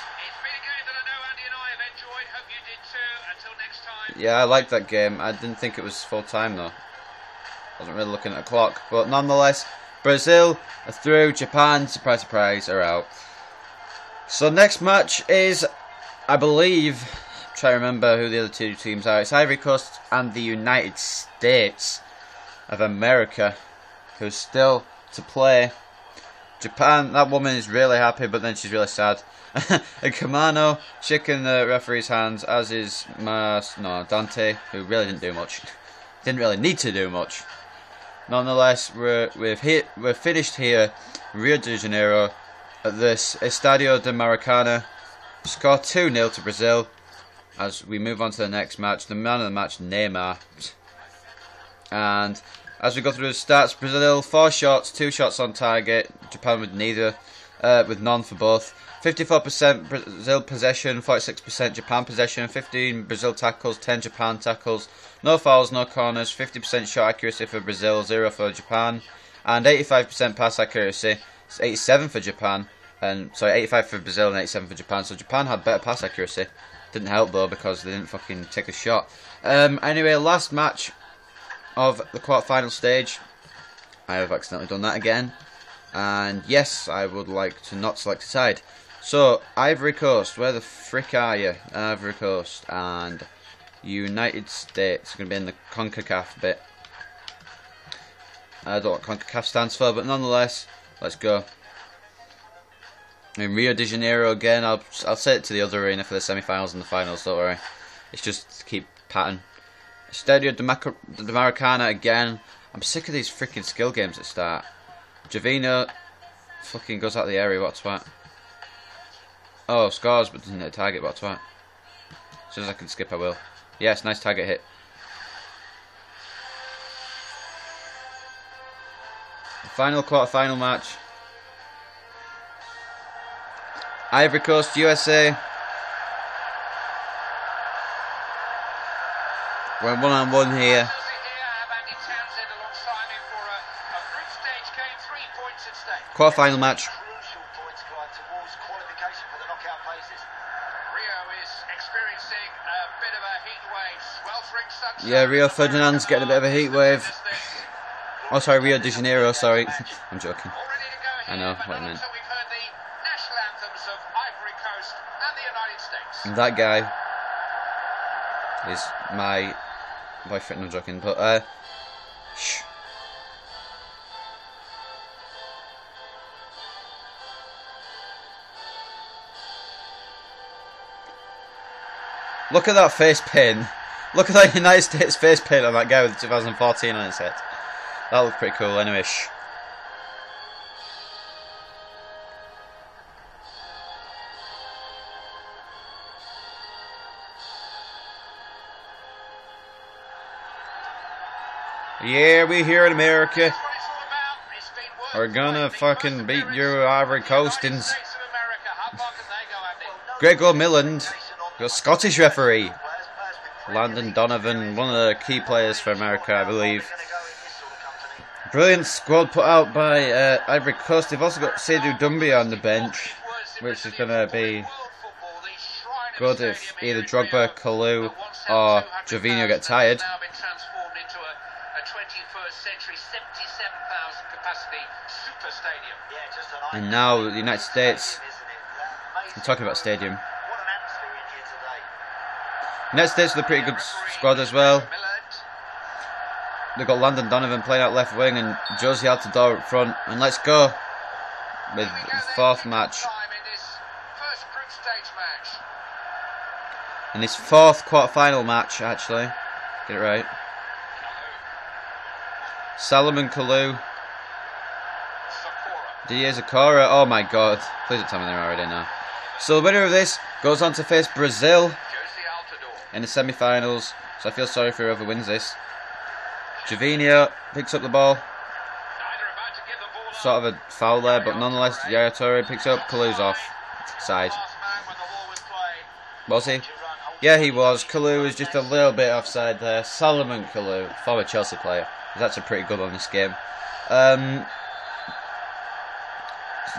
Yeah, I liked that game. I didn't think it was full time though. Wasn't really looking at the clock. But nonetheless, Brazil are through. Japan, surprise, surprise, are out. So next match is, I believe, try to remember who the other two teams are. It's Ivory Coast and the United States of America, who's still to play. Japan, that woman is really happy, but then she's really sad. And Kamano shaking the referee's hands, as is Dante, who really didn't do much. Didn't really need to do much. Nonetheless, we're finished here, Rio de Janeiro, at this Estadio de Maracana. Score 2-0 to Brazil. As we move on to the next match, the man of the match, Neymar. And as we go through the stats, Brazil 4 shots, 2 shots on target. Japan with neither, with none for both. 54% Brazil possession, 46% Japan possession, 15 Brazil tackles, 10 Japan tackles. No fouls, no corners, 50% shot accuracy for Brazil, 0 for Japan, and 85% pass accuracy. It's 87 for Japan, and sorry, 85 for Brazil and 87 for Japan. So Japan had better pass accuracy. Didn't help though because they didn't fucking take a shot. Anyway, last match of the quarter-final stage, I have accidentally done that again. And yes, I would like to not select a side. So, Ivory Coast, where the frick are you? Ivory Coast and United States. Going to be in the CONCACAF bit. I don't know what CONCACAF stands for, but nonetheless, let's go. In Rio de Janeiro again, I'll set it to the other arena for the semi-finals and the finals, don't worry. It's just to keep patting. Estadio de Maracana again. I'm sick of these freaking skill games that start. Jovino fucking goes out of the area, what a twat. Oh, scores but doesn't hit a target, what a twat. As soon as I can skip I will. Yes, nice target hit. Final quarter-final match. Ivory Coast, USA. We're one-on-one here. Quarter-final match. Crucial points, Clyde, towards qualification for the knockout phases. Rio is experiencing a bit of a heat wave, sweltering sunshine. Yeah, Rio Ferdinand's getting a bit of a heat wave. Oh, sorry, Rio de Janeiro, sorry. I'm joking. I know what I meant. We've heard the national anthems of Ivory Coast and the United States. And that guy is my boyfriend, I'm joking, but, shh. Look at that face paint. Look at that United States face paint on that guy with 2014 on his head. That looked pretty cool anyway. Shh. Yeah, we here in America. We're gonna fucking beat you Ivory Coastins. Gregor Milland, your Scottish referee. Landon Donovan, one of the key players for America, I believe. Brilliant squad put out by Ivory Coast. They've also got Seydou Doumbia on the bench, which is going to be good if either Drogba, Kalou or Jovino get tired. And now the United States. I'm talking about stadium. United States with a pretty good squad as well. They've got Landon Donovan playing out left wing and Josie Altidore up front. And let's go with the fourth match. In this fourth quarter-final match, actually. Get it right. Salomon Kalou. Didier Zakora. Oh my god. Please don't tell me they're already now. So the winner of this goes on to face Brazil in the semi-finals. So I feel sorry for whoever wins this. Jovino picks up the ball. Sort of a foul there, but nonetheless, Yaya Toure picks up. Kalou's off side. Was he? Yeah, he was. Kalou was just a little bit offside there. Salomon Kalou, former Chelsea player. He's actually pretty good on this game. The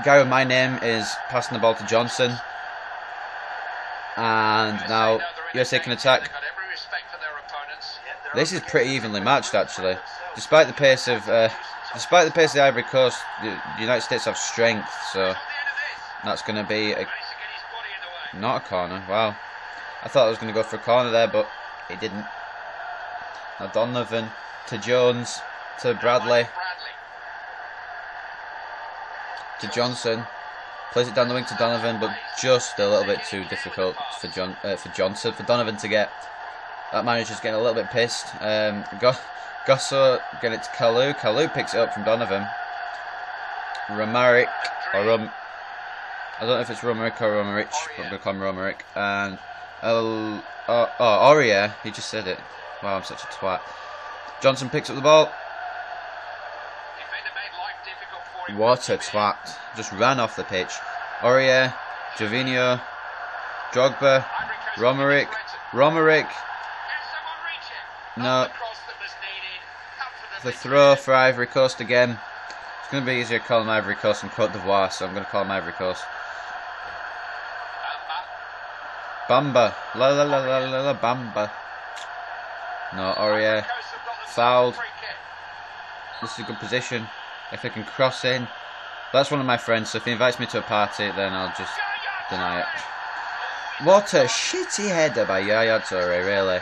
guy with my name is passing the ball to Johnson. And now USA can attack. This is pretty evenly matched, actually. Despite the pace of the Ivory Coast, the United States have strength, so that's going to be not a corner. Wow, I thought I was going to go for a corner there, but it didn't. Now Donovan to Jones to Bradley to Johnson. Plays it down the wing to Donovan, but just a little bit too difficult for Donovan to get. That manager's getting a little bit pissed. Gosso getting it to Kalou. Kalou picks it up from Donovan. Romaric, or I don't know if it's Romaric or Romarich, but I'm going to call him Romaric. And Aurier, he just said it. Wow, I'm such a twat. Johnson picks up the ball. What a twat. Just ran off the pitch. Aurier, Jovino, Drogba, Romaric. No. The throw for Ivory Coast again. It's going to be easier to call him Ivory Coast and Cote d'Ivoire, so I'm going to call him Ivory Coast. Bamba. La la la la la la Bamba. No, Aurier. Fouled. This is a good position. if I can cross in. That's one of my friends, so if he invites me to a party, then I'll just deny it. What a shitty header by Yaya Toure, really.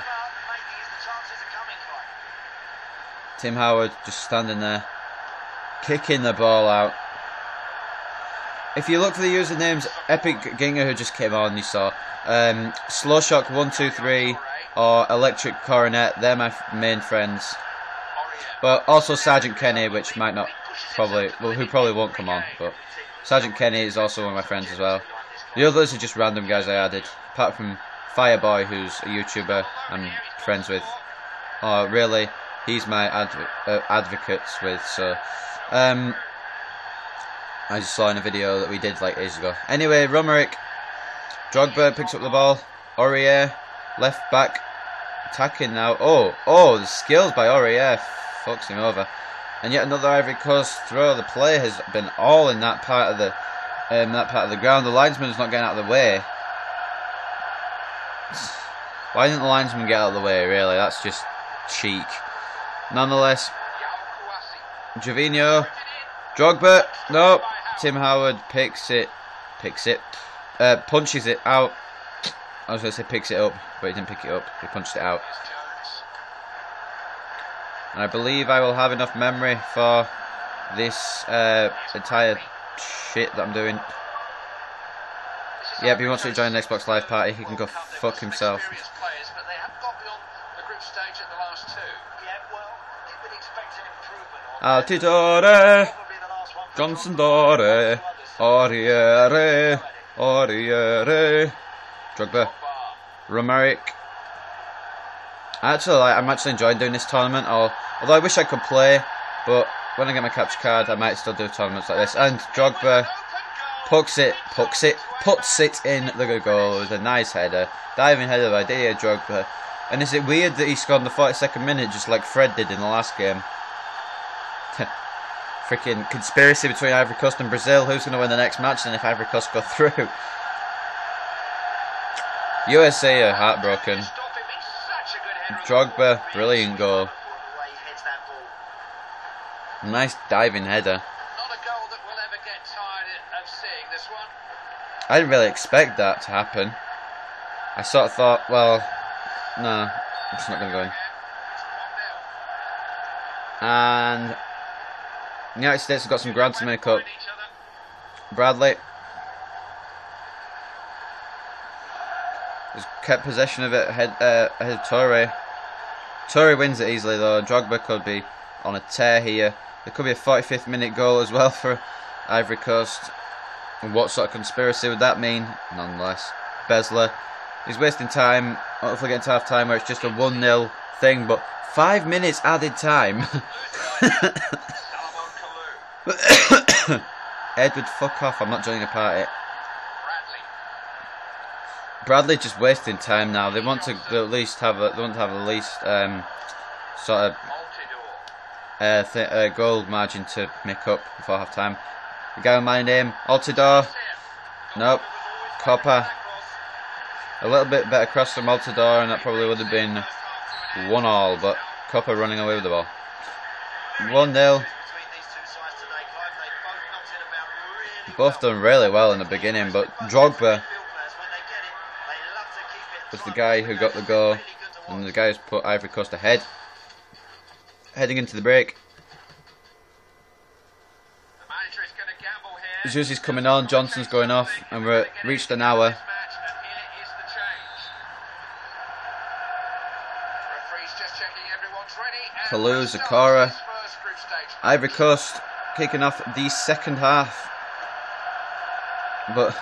Tim Howard just standing there, kicking the ball out. If you look for the usernames, Epic Ginger, who just came on, you saw Slowshock123 or Electric Coronet, they're my main friends. But also Sergeant Kenny, which might not who probably won't come on, but Sergeant Kenny is also one of my friends as well. The others are just random guys I added, apart from Fireboy, who's a YouTuber I'm friends with. Oh, really? He's my advocates with, so I just saw in a video that we did like ages ago. Anyway, Romerick, Drogba picks up the ball. Aurier, left back, attacking now. Oh, the skills by Aurier fucks him over. And yet another Ivory Coast throw. The play has been all in that part of the ground. The linesman's not getting out of the way. Why didn't the linesman get out of the way? Really, that's just cheek. Nonetheless, Javinho, Drogba, no, Tim Howard punches it out. I was going to say picks it up, but he didn't pick it up, he punched it out. And I believe I will have enough memory for this entire shit that I'm doing. Yeah, if he wants to join the Xbox Live party, he can go fuck himself. Altidore, Johnson Dore, Aurier, Drogba, Romerick. Actually, I'm actually enjoying doing this tournament. Although I wish I could play, but when I get my capture card, I might still do tournaments like this. And Drogba puts it in the goal with a nice header, diving header by Didier Drogba. And is it weird that he scored in the 42nd minute, just like Fred did in the last game? Freaking conspiracy between Ivory Coast and Brazil. Who's going to win the next match then if Ivory Coast go through? USA are heartbroken. Drogba, brilliant goal. Nice diving header. I didn't really expect that to happen. I sort of thought, well, no, I'm just not going to go in. And the United States have got some ground to make up. Bradley has kept possession of it ahead of Toure. Toure wins it easily though. Drogba could be on a tear here. There could be a 45th minute goal as well for Ivory Coast. And what sort of conspiracy would that mean? Nonetheless, Besler, he's wasting time. Hopefully getting to half time where it's just a 1-0 thing, but 5 minutes added time. Edward, fuck off, I'm not joining a party. Bradley just wasting time now. They want to at least have the least sort of goal margin to make up before half time. The guy with my name, Altidore. Nope. Copper. A little bit better cross from Altidore, and that probably would have been 1-1, but Copper running away with the ball. 1-0. Both done really well in the beginning, but Drogba was the guy who got the goal, and the guy who's put Ivory Coast ahead. Heading into the break. Zuzi's coming on, Johnson's going off, and we're reached an hour. Kalou, Zakara. Ivory Coast kicking off the second half. But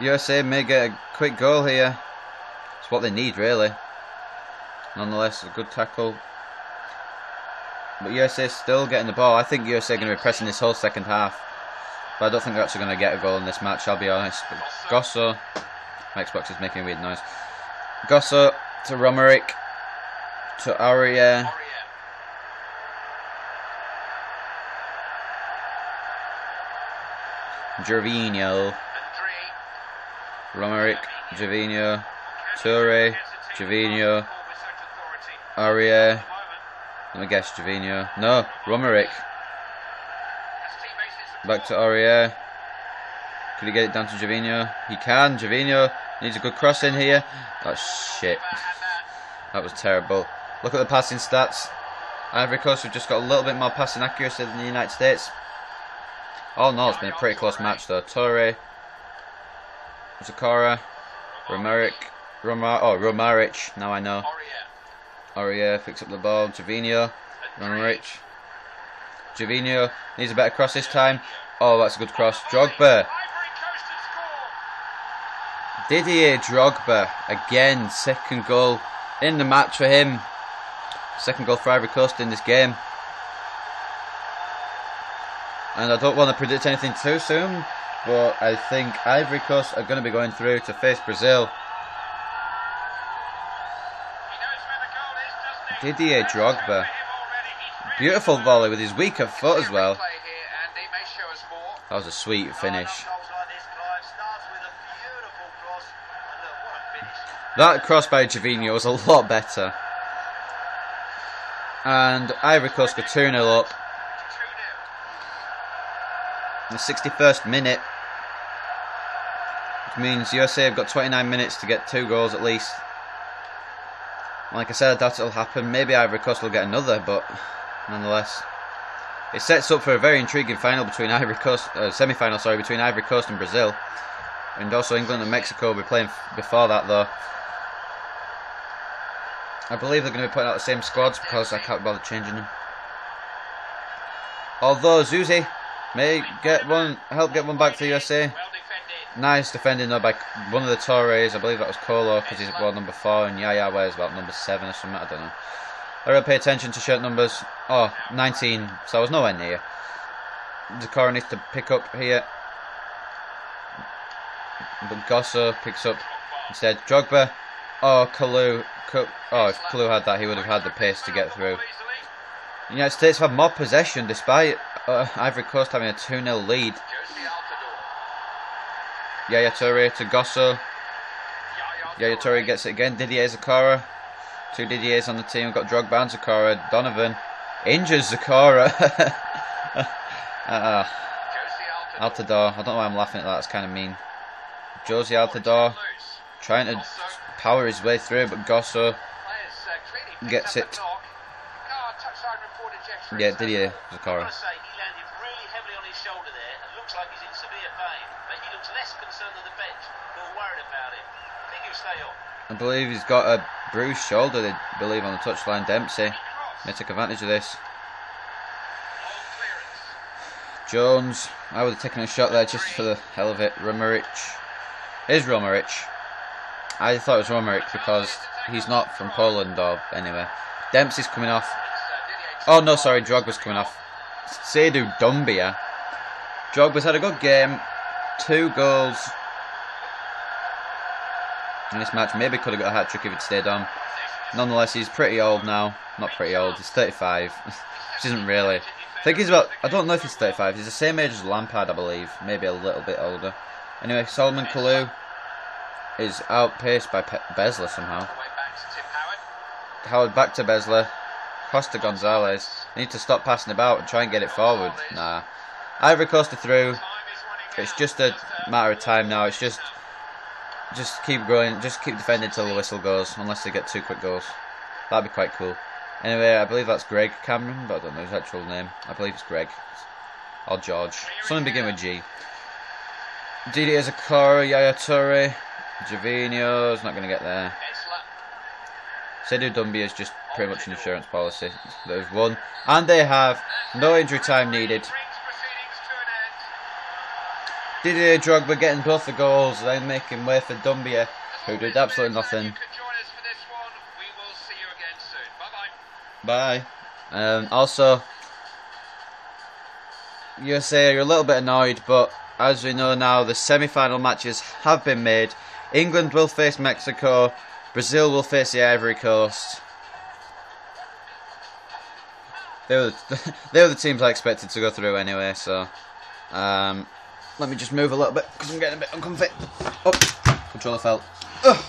USA may get a quick goal here. It's what they need, really. Nonetheless, a good tackle. But USA still getting the ball. I think USA are going to be pressing this whole second half. But I don't think they're actually going to get a goal in this match, I'll be honest. But Gosso. My Xbox is making a weird noise. Gosso to Romerick. To Aurier. Javinho. Romerick, Javinho, Toure, Javinho, Aurier. Let me guess, Javinho. No, Romerick. Back to Aurier. Could he get it down to Gervinho? He can. Gervinho needs a good cross in here. Oh shit. That was terrible. Look at the passing stats. Ivory Coast have just got a little bit more passing accuracy than the United States. All in all, it's been a pretty close match though. Torre, Zakora, Romaric. Now I know. Aurier picks up the ball. Gervinho, Romaric. Gervinho needs a better cross this time. Oh, that's a good cross. Drogba. Didier Drogba again, second goal in the match for him. Second goal for Ivory Coast in this game. And I don't want to predict anything too soon, but I think Ivory Coast are going to be going through to face Brazil. Didier Drogba. Beautiful volley with his weaker foot as well. That was a sweet finish. That cross by Gervinho was a lot better. And Ivory Coast got 2-0 up. In the 61st minute. Which means USA have got 29 minutes to get 2 goals at least. Like I said, I doubt it'll happen. Maybe Ivory Coast will get another, but nonetheless. It sets up for a very intriguing final between semi-final, between Ivory Coast and Brazil. And also England and Mexico will be playing before that though. I believe they're going to be putting out the same squads because I can't bother changing them. Although Zuzi may help get one back for the USA. Nice defending though by one of the Torres. I believe that was Colo because he's wore number 4 and Yaya wears about number 7 or something. I don't know. I don't pay attention to shirt numbers. Oh, 19. So I was nowhere near. Zakora needs to pick up here. But Gosso picks up instead. Drogba. Oh, Kalu. Oh, if Kalu had that, he would have had the pace to get through. The United States have more possession despite Ivory Coast having a 2-0 lead. Yaya Toure to Gosso. Yaya Toure gets it again. Didier Zakora. 2 Didiers on the team. We've got Drogba and Zakora. Donovan injures Zakora. Altidore. I don't know why I'm laughing at that. It's kind of mean. Josie Altidore trying to power his way through, but Gosso gets it. Yeah, Didier Zakora. I believe he's got a bruised shoulder, they believe, on the touchline. Dempsey may take advantage of this. Jones, I would have taken a shot there just for the hell of it. Romaric. Is Romaric. I thought it was Romaric because he's not from Poland or anywhere. Dempsey's coming off. Oh no, sorry, Drogba's coming off. Seydou Doumbia. Drogba's had a good game. 2 goals in this match. Maybe could have got a hat-trick if he'd stayed on. Nonetheless, he's pretty old now. Not pretty old, he's 35. Which isn't really. I think he's about, I don't know if he's 35. He's the same age as Lampard, I believe. Maybe a little bit older. Anyway, Solomon Kalou is outpaced by Besler somehow. Howard back to Besler. Costa Gonzalez. They need to stop passing about and try and get it forward. Nah. Ivory Coast are through. It's just a matter of time now. It's just keep growing. Just keep defending till the whistle goes. Unless they get 2 quick goals. That'd be quite cool. Anyway, I believe that's Greg Cameron, but I don't know his actual name. I believe it's Greg. Or George. Something begin with G. Didier Zakora, Yaya Toure. Gervinho's not going to get there. Seydou Doumbia is just pretty much an insurance policy. They've won. And they have no injury time needed. Didier Drogba getting both the goals, then making way for Doumbia, who did absolutely nothing. Bye. Also, USA are a little bit annoyed, but as we know now, the semi-final matches have been made. England will face Mexico. Brazil will face the Ivory Coast. They were the teams I expected to go through anyway, so let me just move a little bit because I'm getting a bit uncomfy. Oh, controller fell. Ugh.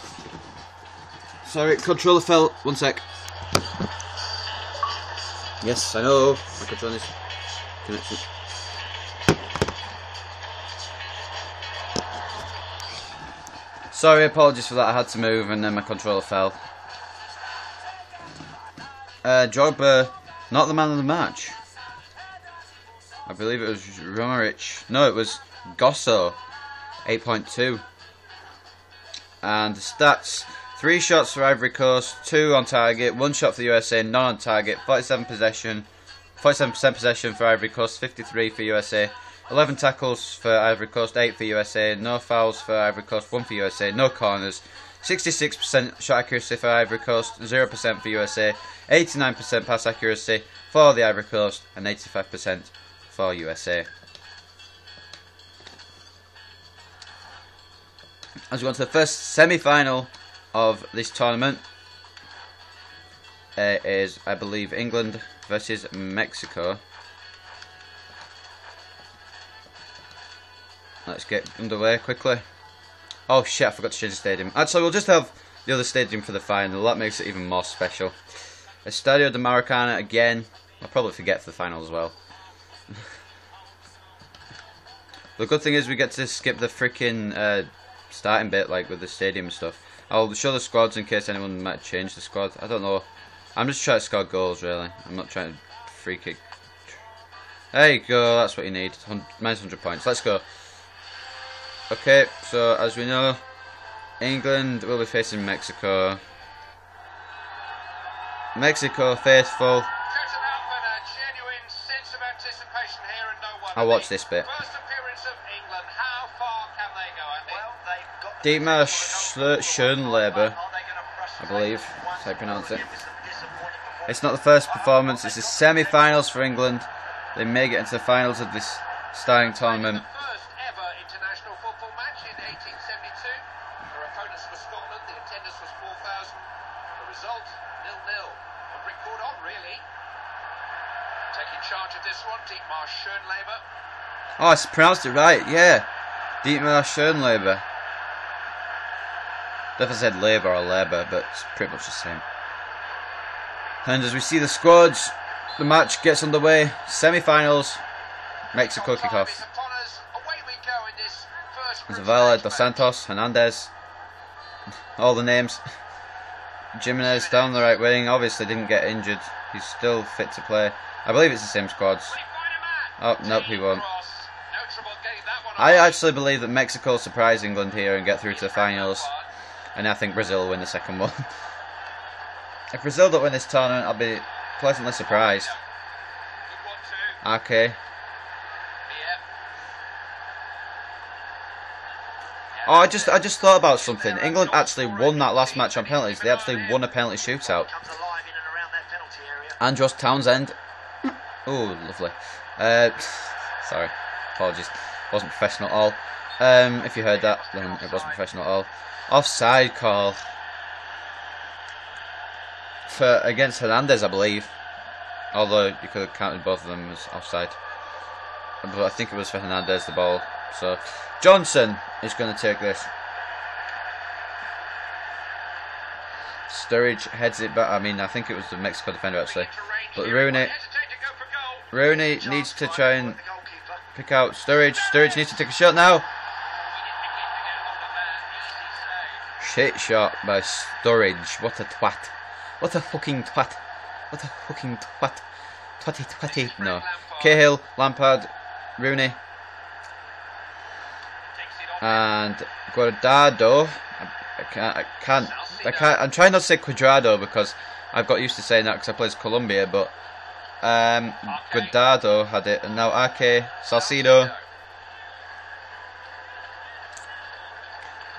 Sorry, controller fell. 1 sec. Yes, I know. My controller's connection. Sorry, apologies for that. I had to move and then my controller fell. Drogba, not the man of the match. I believe it was Romerich. No, it was Gosso, 8.2. And the stats: 3 shots for Ivory Coast, 2 on target, 1 shot for the USA, none on target, 47% possession for Ivory Coast, 53 for USA, 11 tackles for Ivory Coast, 8 for USA, no fouls for Ivory Coast, 1 for USA, no corners, 66% shot accuracy for Ivory Coast, 0% for USA, 89% pass accuracy for the Ivory Coast, and 85% for USA. As we go on to the first semi-final of this tournament, it is, I believe, England versus Mexico. Let's get underway quickly. Oh shit, I forgot to change the stadium. Actually, we'll just have the other stadium for the final. That makes it even more special. Estadio de Maracana again. I'll probably forget for the final as well. The good thing is we get to skip the freaking starting bit, like with the stadium and stuff. I'll show the squads in case anyone might change the squad. I don't know. I'm just trying to score goals, really. I'm not trying to free kick. There you go, that's what you need. Minus 100 points. Let's go. Okay, so as we know, England will be facing Mexico. Mexico faithful. I'll watch this bit. Dietmar Schönleber, I believe, that's how you pronounce it. It's not the first performance, it's the semi-finals for England. They may get into the finals of this starting tournament. Oh, I pronounced it right, yeah. Dietmar Schönleber. Never said labour or labour, but it's pretty much the same. And as we see the squads, the match gets underway. Semi-finals, Mexico kick off. Zavala, Dos Santos, Hernandez, all the names. Jimenez down the right wing, obviously didn't get injured. He's still fit to play. I believe it's the same squads. Oh, nope, he won't. I actually believe that Mexico will surprise England here and get through to the finals. And I think Brazil will win the second one. If Brazil don't win this tournament, I'll be pleasantly surprised. Okay. Oh, I just thought about something. England actually won that last match on penalties. They actually won a penalty shootout. Andros Townsend. Oh, lovely. Sorry, apologies. Wasn't professional at all. If you heard that, then it wasn't professional at all. Offside call for against Hernandez, I believe. Although you could have counted both of them as offside, but I think it was for Hernandez the ball. So Johnson is going to take this. Sturridge heads it back. I mean, I think it was the Mexico defender actually, but Rooney needs to try and pick out Sturridge. Sturridge needs to take a shot now. Shit shot by Sturridge. What a twat. What a fucking twat. What a fucking twat. Twatty twatty. No. Cahill, Lampard, Rooney. And Guardado. I can't. I'm trying not to say Cuadrado because I've got used to saying that because I played Colombia, but Guardado had it, and now Ake, Salcido.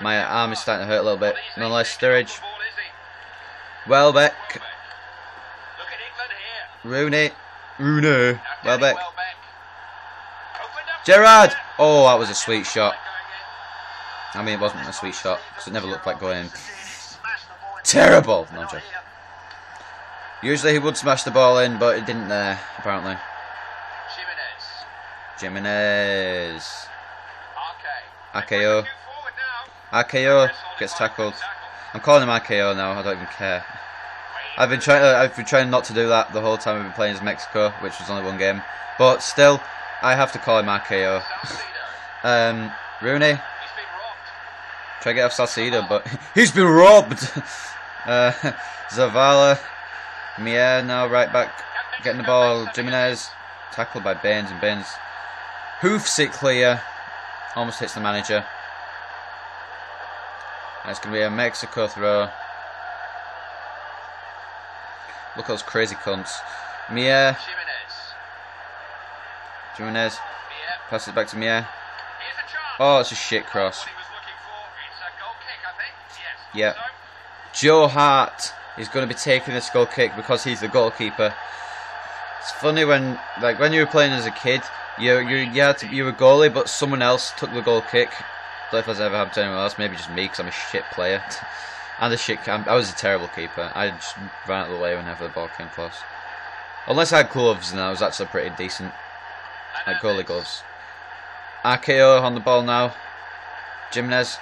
My arm is starting to hurt a little bit. Nonetheless, Sturridge. Welbeck. Rooney. Welbeck. Gerrard. Oh, that was a sweet shot. I mean, it wasn't a sweet shot because it never looked like going in. Terrible. No joke. Usually he would smash the ball in, but it didn't there, apparently. Jimenez. Akeo. Akeo gets tackled. I'm calling him Akeo now. I don't even care. I've been trying not to do that the whole time I've been playing as Mexico, which was only one game. But still, I have to call him Akeo. Rooney. Try to get off Salcido, but he's been robbed. Zavala, Mier now right back, getting the ball. Jimenez tackled by Baines, and Baines hoofs it clear, almost hits the manager. It's going to be a Mexico throw. Look at those crazy cunts. Mier. Jimenez. Passes it back to Mier. Oh, it's a shit cross. Yep. Joe Hart is going to be taking this goal kick because he's the goalkeeper. It's funny when you were playing as a kid, you were goalie, but someone else took the goal kick. I don't know if that's ever happened to anyone else. Maybe just me, because I'm a shit player. And I was a terrible keeper. I just ran out of the way whenever the ball came close. Unless I had gloves, and I was actually pretty decent. I had goalie gloves. RKO on the ball now. Jimenez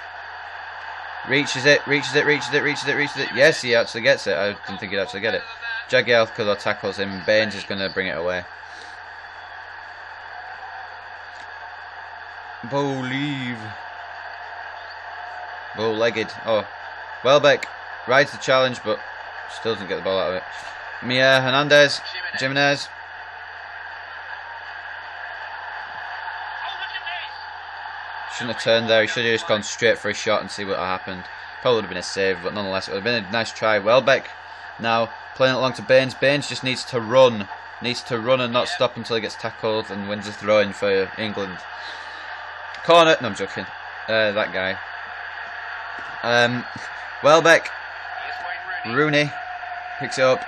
reaches it. Yes, he actually gets it. I didn't think he'd actually get it. Jagielka tackles him. Baines is going to bring it away. Bow-legged. Oh, Welbeck rides the challenge, but still doesn't get the ball out of it. Mier, Hernandez, Jimenez. Shouldn't have turned there. He should have just gone straight for a shot and see what happened. Probably would have been a save, but nonetheless, it would have been a nice try. Welbeck now playing it along to Baines. Baines just needs to run. Needs to run and not stop until he gets tackled and wins the throw-in for England. Corner. No, I'm joking. That guy. Welbeck. Rooney picks it up.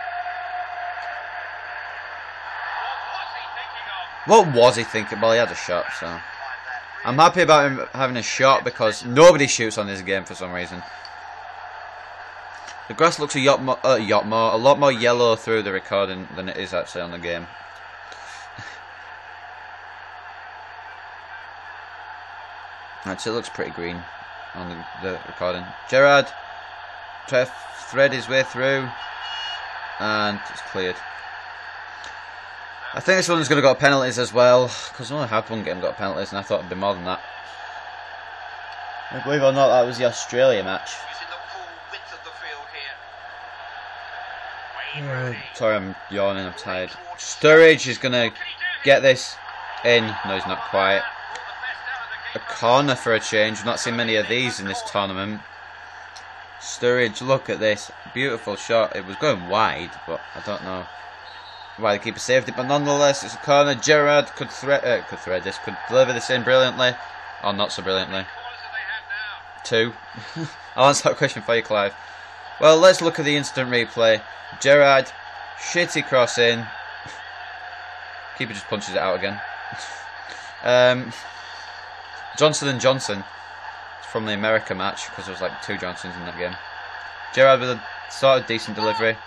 What was he thinking? Well, he had a shot, so I'm happy about him having a shot because nobody shoots on this game for some reason. The grass looks a lot more yellow through the recording than it is actually on the game. Actually, it looks pretty green on the recording. Gerrard try to thread his way through, and it's cleared. I think this one's going to go penalties as well, because I only had one game got penalties, and I thought it'd be more than that. And believe it or not, that was the Australia match. Sorry, I'm yawning, I'm tired. Sturridge is going to get this in. No, he's not quite. A corner for a change. We've not seen many of these in this tournament. Sturridge, look at this. Beautiful shot. It was going wide, but I don't know why the keeper saved it. But nonetheless, it's a corner. Gerrard could deliver this in brilliantly. Or not so brilliantly. 2. I'll answer that question for you, Clive. Well, let's look at the instant replay. Gerrard, shitty cross in. Keeper just punches it out again. Johnson and Johnson. It's from the America match, because there was like 2 Johnsons in that game. Gerrard with a sort of decent delivery. It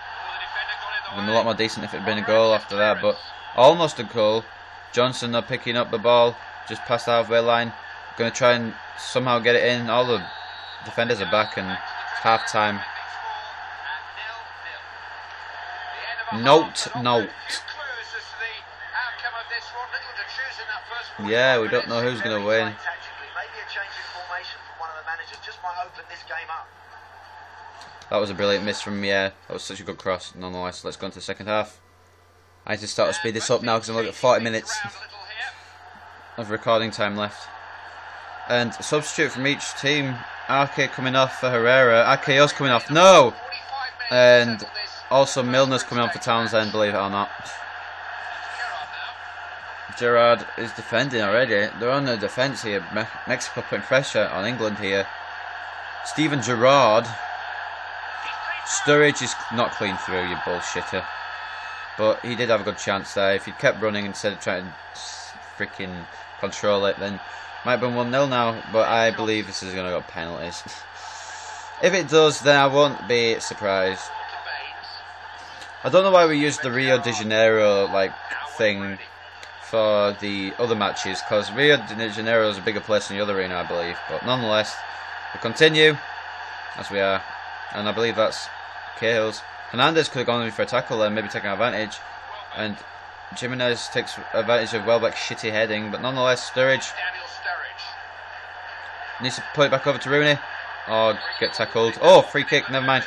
would have been a lot more decent if it had been a goal after that, but almost a goal. Johnson are picking up the ball, just past the halfway line. Going to try and somehow get it in. All the defenders are back, and it's half time. Note. Yeah, we don't know who's going to win. That was a brilliant miss from Mier. That was such a good cross. Nonetheless, let's go into the second half. I need to start to speed this up now because I'm looking at 40 minutes of recording time left. And a substitute from each team. RK coming off for Herrera. RKO's coming off. No! And also Milner's coming on for Townsend, believe it or not. Gerrard is defending already. They're on the defence here. Mexico putting pressure on England here. Steven Gerrard. Sturridge is not clean through, you bullshitter. But he did have a good chance there. If he'd kept running instead of trying to freaking control it, then might have been 1-0 now. But I believe this is going to go penalties. If it does, then I won't be surprised. I don't know why we used the Rio de Janeiro thing for the other matches, because Rio de Janeiro is a bigger place than the other arena, I believe. But nonetheless, we continue as we are, and I believe that's Cahill's. Hernandez could have gone in for a tackle there, maybe taking advantage, and Jimenez takes advantage of Welbeck's shitty heading. But nonetheless, Sturridge needs to put it back over to Rooney. Oh, get tackled. Oh, free kick, never mind.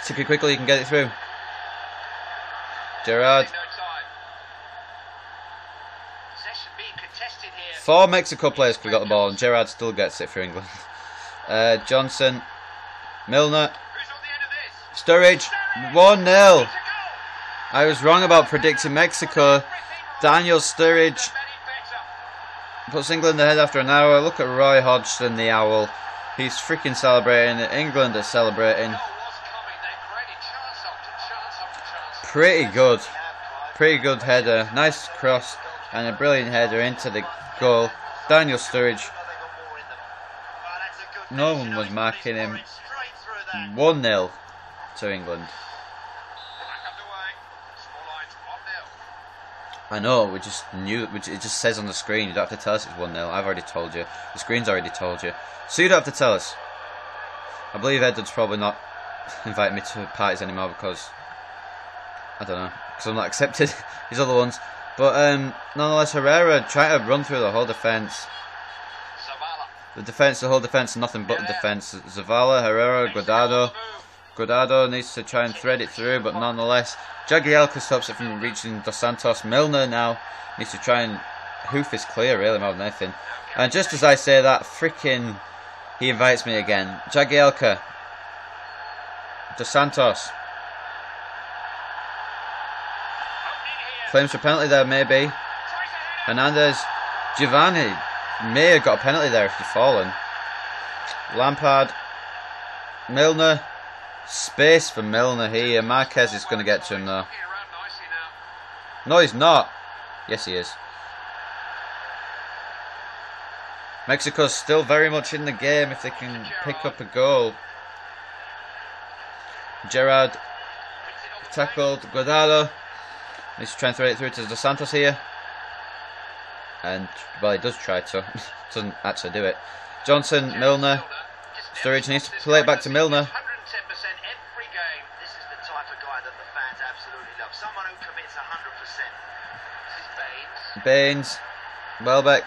Tip it quickly, you can get it through. Gerrard. Four Mexico players could have got the ball, and Gerrard still gets it for England. Johnson. Milner. Sturridge. 1-0. I was wrong about predicting Mexico. Daniel Sturridge puts England ahead after an hour. Look at Roy Hodgson, the owl. He's freaking celebrating. England are celebrating. Pretty good. Pretty good header. Nice cross and a brilliant header into the goal. Daniel Sturridge. No one was marking him. 1-0 to England. I know, we just knew, it just says on the screen. You don't have to tell us it's 1-0. I've already told you. The screen's already told you. So you don't have to tell us. I believe Edward's probably not inviting me to parties anymore because, I don't know, because I'm not accepted his other ones. But nonetheless, Herrera tried to run through the whole defence. The whole defence, nothing but the defence. Zavala, Herrera, Guardado needs to try and thread it through, but nonetheless, Jagielka stops it from reaching Dos Santos. Milner now needs to try and hoof is clear, really, more than anything. And just as I say that, freaking, he invites me again. Jagielka. Dos Santos. Claims for penalty there, maybe. Hernandez. Giovanni may have got a penalty there if he'd fallen. Lampard. Milner. Space for Milner here. Marquez is going to get to him though. No, he's not. Yes, he is. Mexico's still very much in the game if they can pick up a goal. Gerrard tackled. Guardado needs to try and throw it through to Dos Santos here. And, well, he does try to. Doesn't actually do it. Johnson, Milner. Sturridge needs to play it back to Milner. Baines. Welbeck.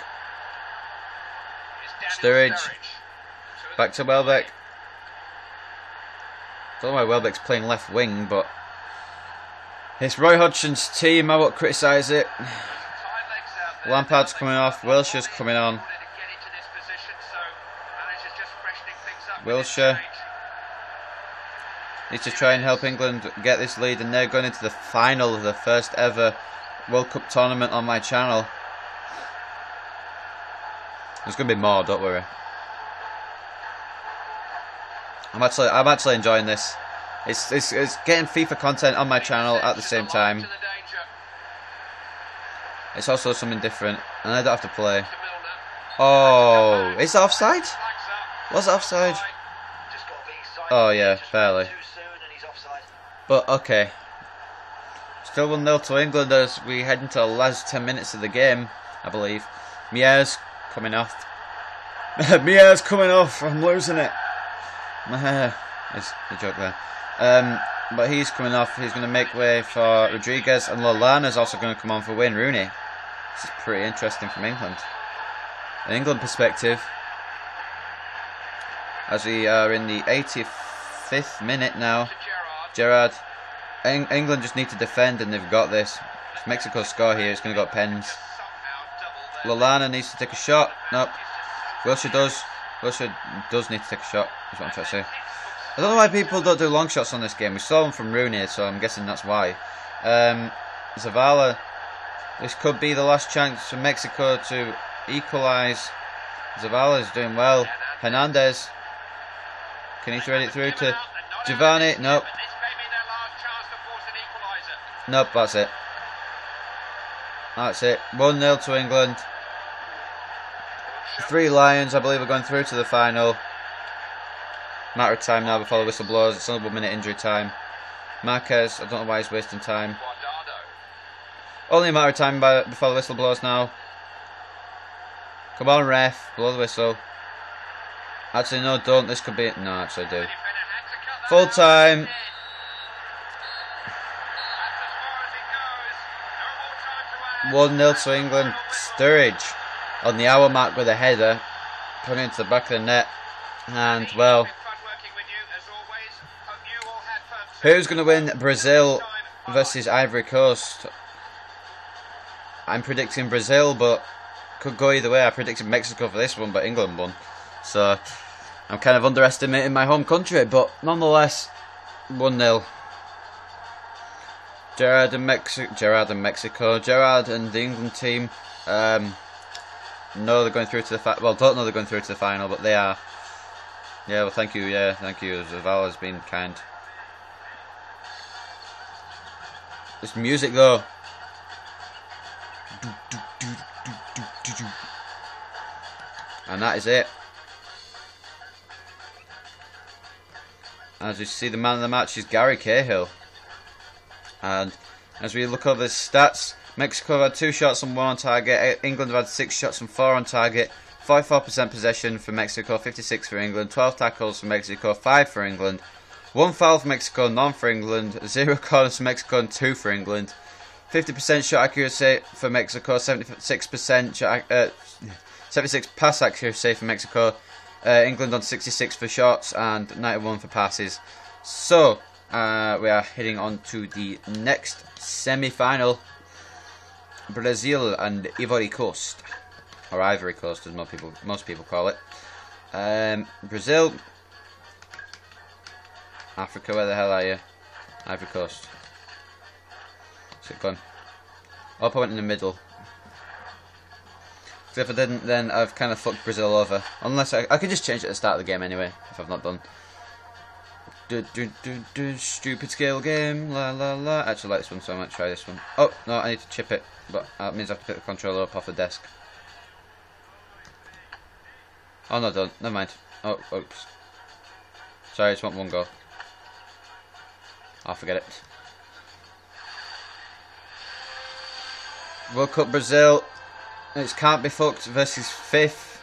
Sturridge. Back to Welbeck. Don't know why Welbeck's playing left wing, but it's Roy Hodgson's team. I won't criticise it. Lampard's coming off. Wilshere's coming on. Wilshere needs to try and help England get this lead, and they're going into the final of the first ever World Cup tournament on my channel. There's going to be more, don't worry. I'm actually enjoying this. It's getting FIFA content on my channel at the same time. It's also something different, and I don't have to play. Oh, is that offside? Was it offside? Oh yeah, fairly. But okay. Still 1-0 to England as we head into the last 10 minutes of the game, I believe. Mier's coming off. Mier's coming off. I'm losing it. It's a joke there. But he's coming off. He's going to make way for Rodriguez, and Lallana's also going to come on for Wayne Rooney. This is pretty interesting from England. An England perspective, as we are in the 85th minute now. Gerrard. England just need to defend, and they've got this. If Mexico score here, it's going to go pens. Lallana needs to take a shot. Nope. Wilshere does. Wilshere does need to take a shot, is what I'm trying to say. I don't know why people don't do long shots on this game. We saw them from Rooney, so I'm guessing that's why. Zavala. This could be the last chance for Mexico to equalise. Zavala is doing well. Hernandez. Can he thread it through to Giovanni? Nope. Nope, that's it. That's it. 1-0 to England. 3 Lions, I believe, are going through to the final. Matter of time now before the whistle blows. It's only 1 minute injury time. Marquez, I don't know why he's wasting time. Only a matter of time before the whistle blows now. Come on, ref, blow the whistle. Actually, no, don't. This could be... No, actually, I do. Full time. 1-0 to England. Sturridge on the hour mark with a header. Coming into the back of the net. And, well, who's going to win Brazil versus Ivory Coast? I'm predicting Brazil, but could go either way. I predicted Mexico for this one, but England won. So, I'm kind of underestimating my home country, but nonetheless, 1-0. Gerrard and Mexico. Gerrard and the England team know they're going through to the well, don't know they're going through to the final, but they are. Yeah, well, thank you. Yeah, thank you. Val has been kind. This music though. And that is it. As you see, the man of the match is Gary Cahill. And as we look over the stats, Mexico have had 2 shots and 1 on target. England have had 6 shots and 4 on target. 44% possession for Mexico, 56 for England. 12 tackles for Mexico, 5 for England. 1 foul for Mexico, none for England. 0 corners for Mexico and 2 for England. 50% shot accuracy for Mexico, 76 pass accuracy for Mexico. England on 66 for shots and 91 for passes. So we are heading on to the next semi-final. Brazil and Ivory Coast, or Ivory Coast, as most people call it. Brazil, Africa. Where the hell are you? Ivory Coast. What's it going? Oh, I went in the middle. Because if I didn't, then I've kind of fucked Brazil over. Unless I can just change it at the start of the game anyway, if I've not done. Stupid skill game, la la la. I actually like this one, so I might try this one. Oh, no, I need to chip it, but that means I have to pick the controller up off the desk. Oh, no, don't. Never mind. Oh, oops. Sorry, I just want 1 goal. I'll forget it. World Cup Brazil. It's Can't Be Fucked versus 5th.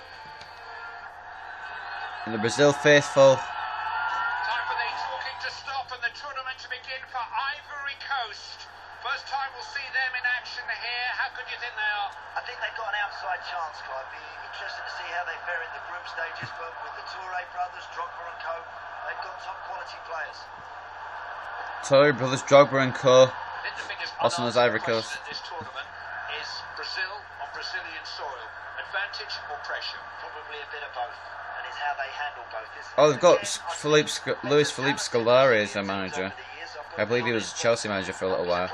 And the Brazil faithful. Time for the talking to stop and the tournament to begin for Ivory Coast. First time we'll see them in action here. How good do you think they are? I think they've got an outside chance, Clive. Be interesting to see how they fare in the group stages, but with the Toure brothers, Drogba and co, they've got top quality players. Toure brothers, Drogba and co. I think the biggest Also known as Ivory Coast. in this tournament is Brazil on Brazilian soil. Advantage or pressure? Probably a bit of both. And it's how they handle both, isn't it? Oh, they've got Luis Felipe Scolari as their manager. I believe he was Chelsea manager for a little while.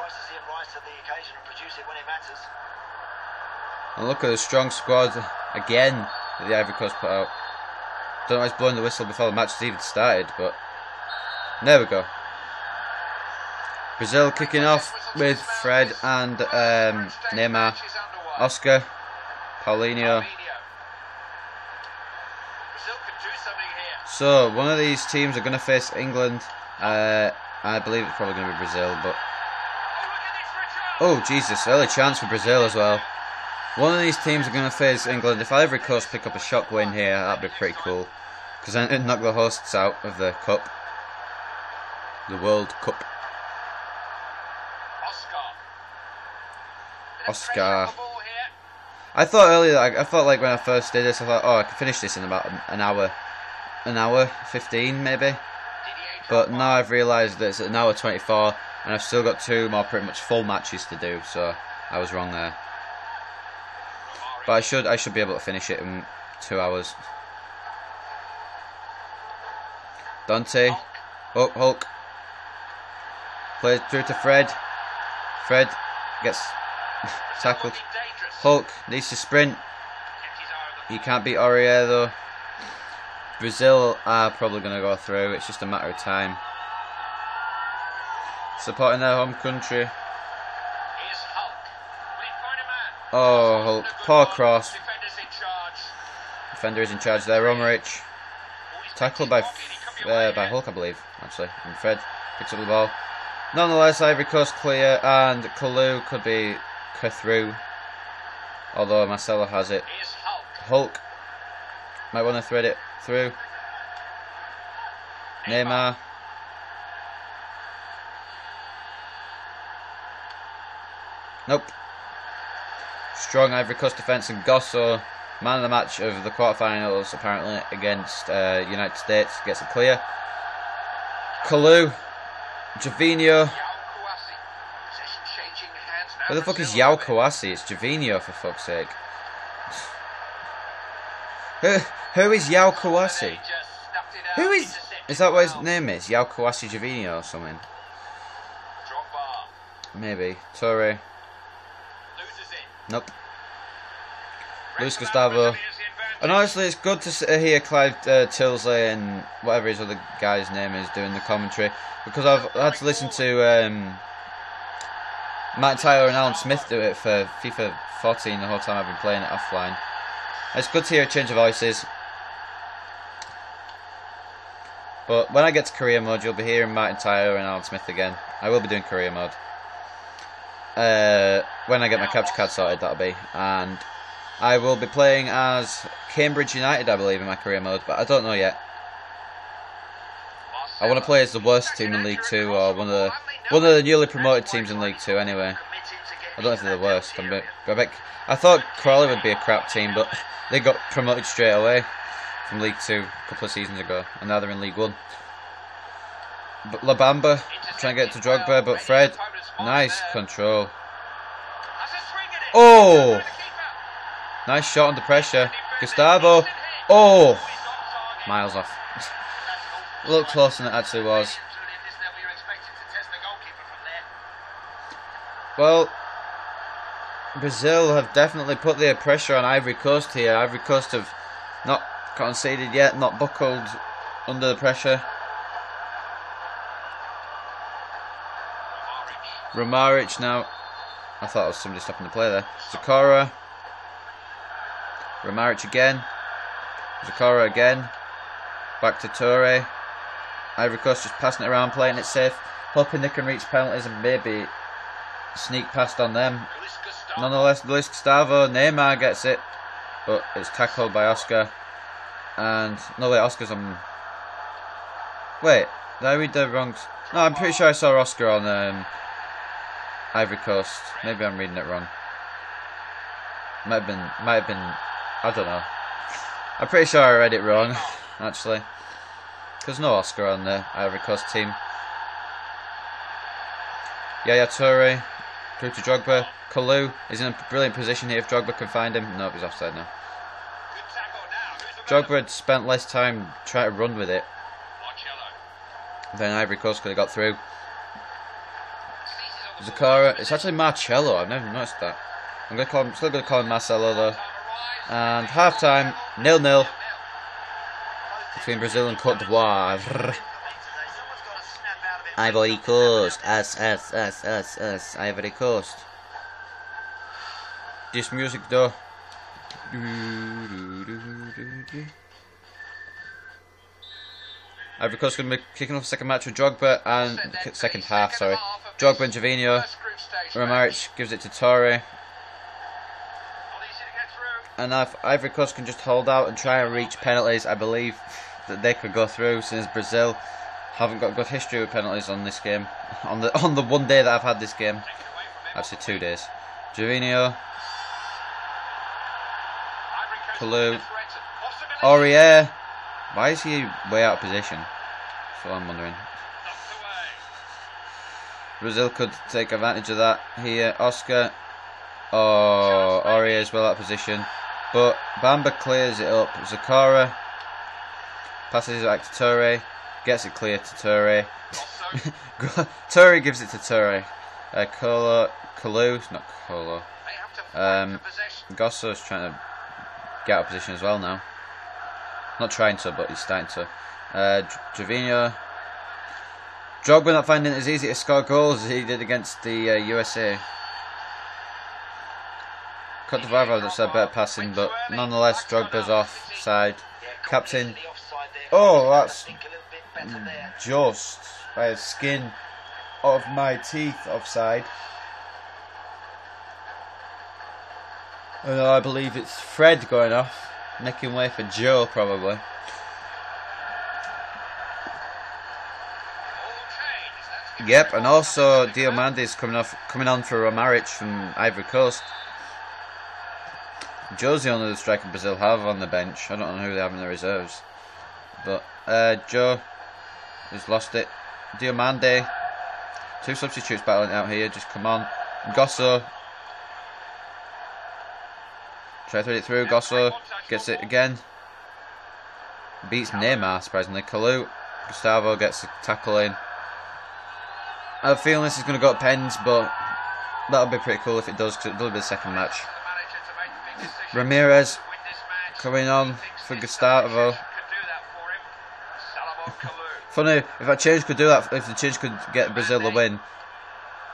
And look at the strong squad again that the Ivory Coast put out. Don't know why he's blowing the whistle before the match has even started, but there we go. Brazil kicking off with Fred and Neymar, Oscar, Paulinho. So one of these teams are going to face England. I believe it's probably going to be Brazil, but oh Jesus, early chance for Brazil as well. One of these teams are going to face England. If Ivory Coast pick up a shock win here, that'd be pretty cool, because then it'd knock the hosts out of the cup, the World Cup. Oscar. I thought earlier, I thought like when I first did this, I thought, oh, I could finish this in about an hour 15 maybe. But now I've realised that it's an hour 24, and I've still got 2 more pretty much full matches to do, so I was wrong there. But I should be able to finish it in 2 hours. Dante, oh, Hulk, plays through to Fred. Fred gets tackled. Hulk needs to sprint. He can't beat Aurier though. Brazil are probably going to go through. It's just a matter of time. Supporting their home country. Oh, Hulk. Poor cross. Defender is in charge there. Romerich. Tackled by Hulk, I believe, actually. And Fred picks up the ball. Nonetheless, Ivory Coast clear, and Kalu could be through. Although Marcelo has it. Hulk might want to thread it through. Neymar. Nope. Strong Ivory Coast defence, and Gosso Man of the match of the quarterfinals, apparently, against United States, gets it clear. Kalu, Javinho. Where the fuck is Yao Kawasi? It's Javinho, for fuck's sake. Who is Yao Kawasi? Who is that what his name is? Yao Kawasi Javinho or something? Maybe. Torre. Nope. Luis Gustavo. And honestly, it's good to hear Clive Tilsley and whatever his other guy's name is doing the commentary, because I've had to listen to Matt Tyler and Alan Smith do it for FIFA 14 the whole time I've been playing it offline. It's good to hear a change of voices. But when I get to career mode, you'll be hearing Martin Tyler and Alan Smith again. I will be doing career mode. When I get my capture card sorted, that'll be. And I will be playing as Cambridge United, I believe, in my career mode, but I don't know yet. I want to play as the worst team in League 2, or one of the newly promoted teams in League 2 anyway. I don't know if they're the worst. I thought Crawley would be a crap team, but they got promoted straight away from League 2 a couple of seasons ago, and now they're in League 1. But Labamba trying to get to Drogba, but Fred, nice control. Oh! Nice shot under pressure. Gustavo. Oh! Miles off. A little closer than it actually was. Well, Brazil have definitely put their pressure on Ivory Coast here. Ivory Coast have not conceded yet, not buckled under the pressure. Romaric now. I thought it was somebody stopping the play there. Zakora. Romaric again. Zakora again. Back to Toure. Ivory Coast just passing it around, playing it safe, hoping they can reach penalties and maybe sneak past on them. Nonetheless, Luis Gustavo, Neymar gets it, but it's tackled by Oscar. And no, wait, Oscar's on. Wait, did I read the wrong? No, I'm pretty sure I saw Oscar on Ivory Coast. Maybe I'm reading it wrong. Might have been. I don't know. I'm pretty sure I read it wrong, actually. There's no Oscar on the Ivory Coast team. Yaya Toure, through to Drogba. Kalu is in a brilliant position here if Drogba can find him. Nope, he's offside now. Drogba had spent less time trying to run with it than Ivory Coast could have got through. Zakara, it's actually Marcello, I've never noticed that. I'm still going to call him Marcelo though. And half time, 0-0 between Brazil and Cote d'Ivoire. Ivory Coast, us, Ivory Coast. This music though. Ivory Coast going to be kicking off the second match with Drogba and second half, sorry. Drogba and Javinho. Romaric gives it to Torre. And if Ivory Coast can just hold out and try and reach penalties, I believe that they could go through, since Brazil haven't got good history with penalties on this game. On the one day that I've had this game. Actually 2 days. Javinho. Kalu. Aurier. Why is he way out of position? That's what I'm wondering. Brazil could take advantage of that here. Oscar. Oh, Aurier is well out of position. But Bamba clears it up. Zakara passes it back to Toure. Gets it clear to Toure. Toure gives it to Toure. Kalu, not Kolo. Gosso's trying to get out of position as well now. Not trying to, but he's starting to. Javinho. Drogba not finding it as easy to score goals as he did against the USA. Cote d'Ivoire has a better passing, but nonetheless, Drogba's offside. Captain. Oh, that's just by the skin of my teeth offside. And I believe it's Fred going off, making way for Joe probably. Yep, and also Diomande is coming on for Romaric from Ivory Coast. Joe's the only striker Brazil have on the bench. I don't know who they have in the reserves. But Joe has lost it. Diomande. 2 substitutes battling out here. Just come on. Gosso. Try to thread it through. Gosso gets it again. Beats Neymar, surprisingly. Kalou. Gustavo gets the tackle in. I have a feeling this is going to go to pens, but that'll be pretty cool if it does, because it'll be the second match. Ramirez coming on for Gustavo. Funny, if that change could do that, if the change could get Brazil a win,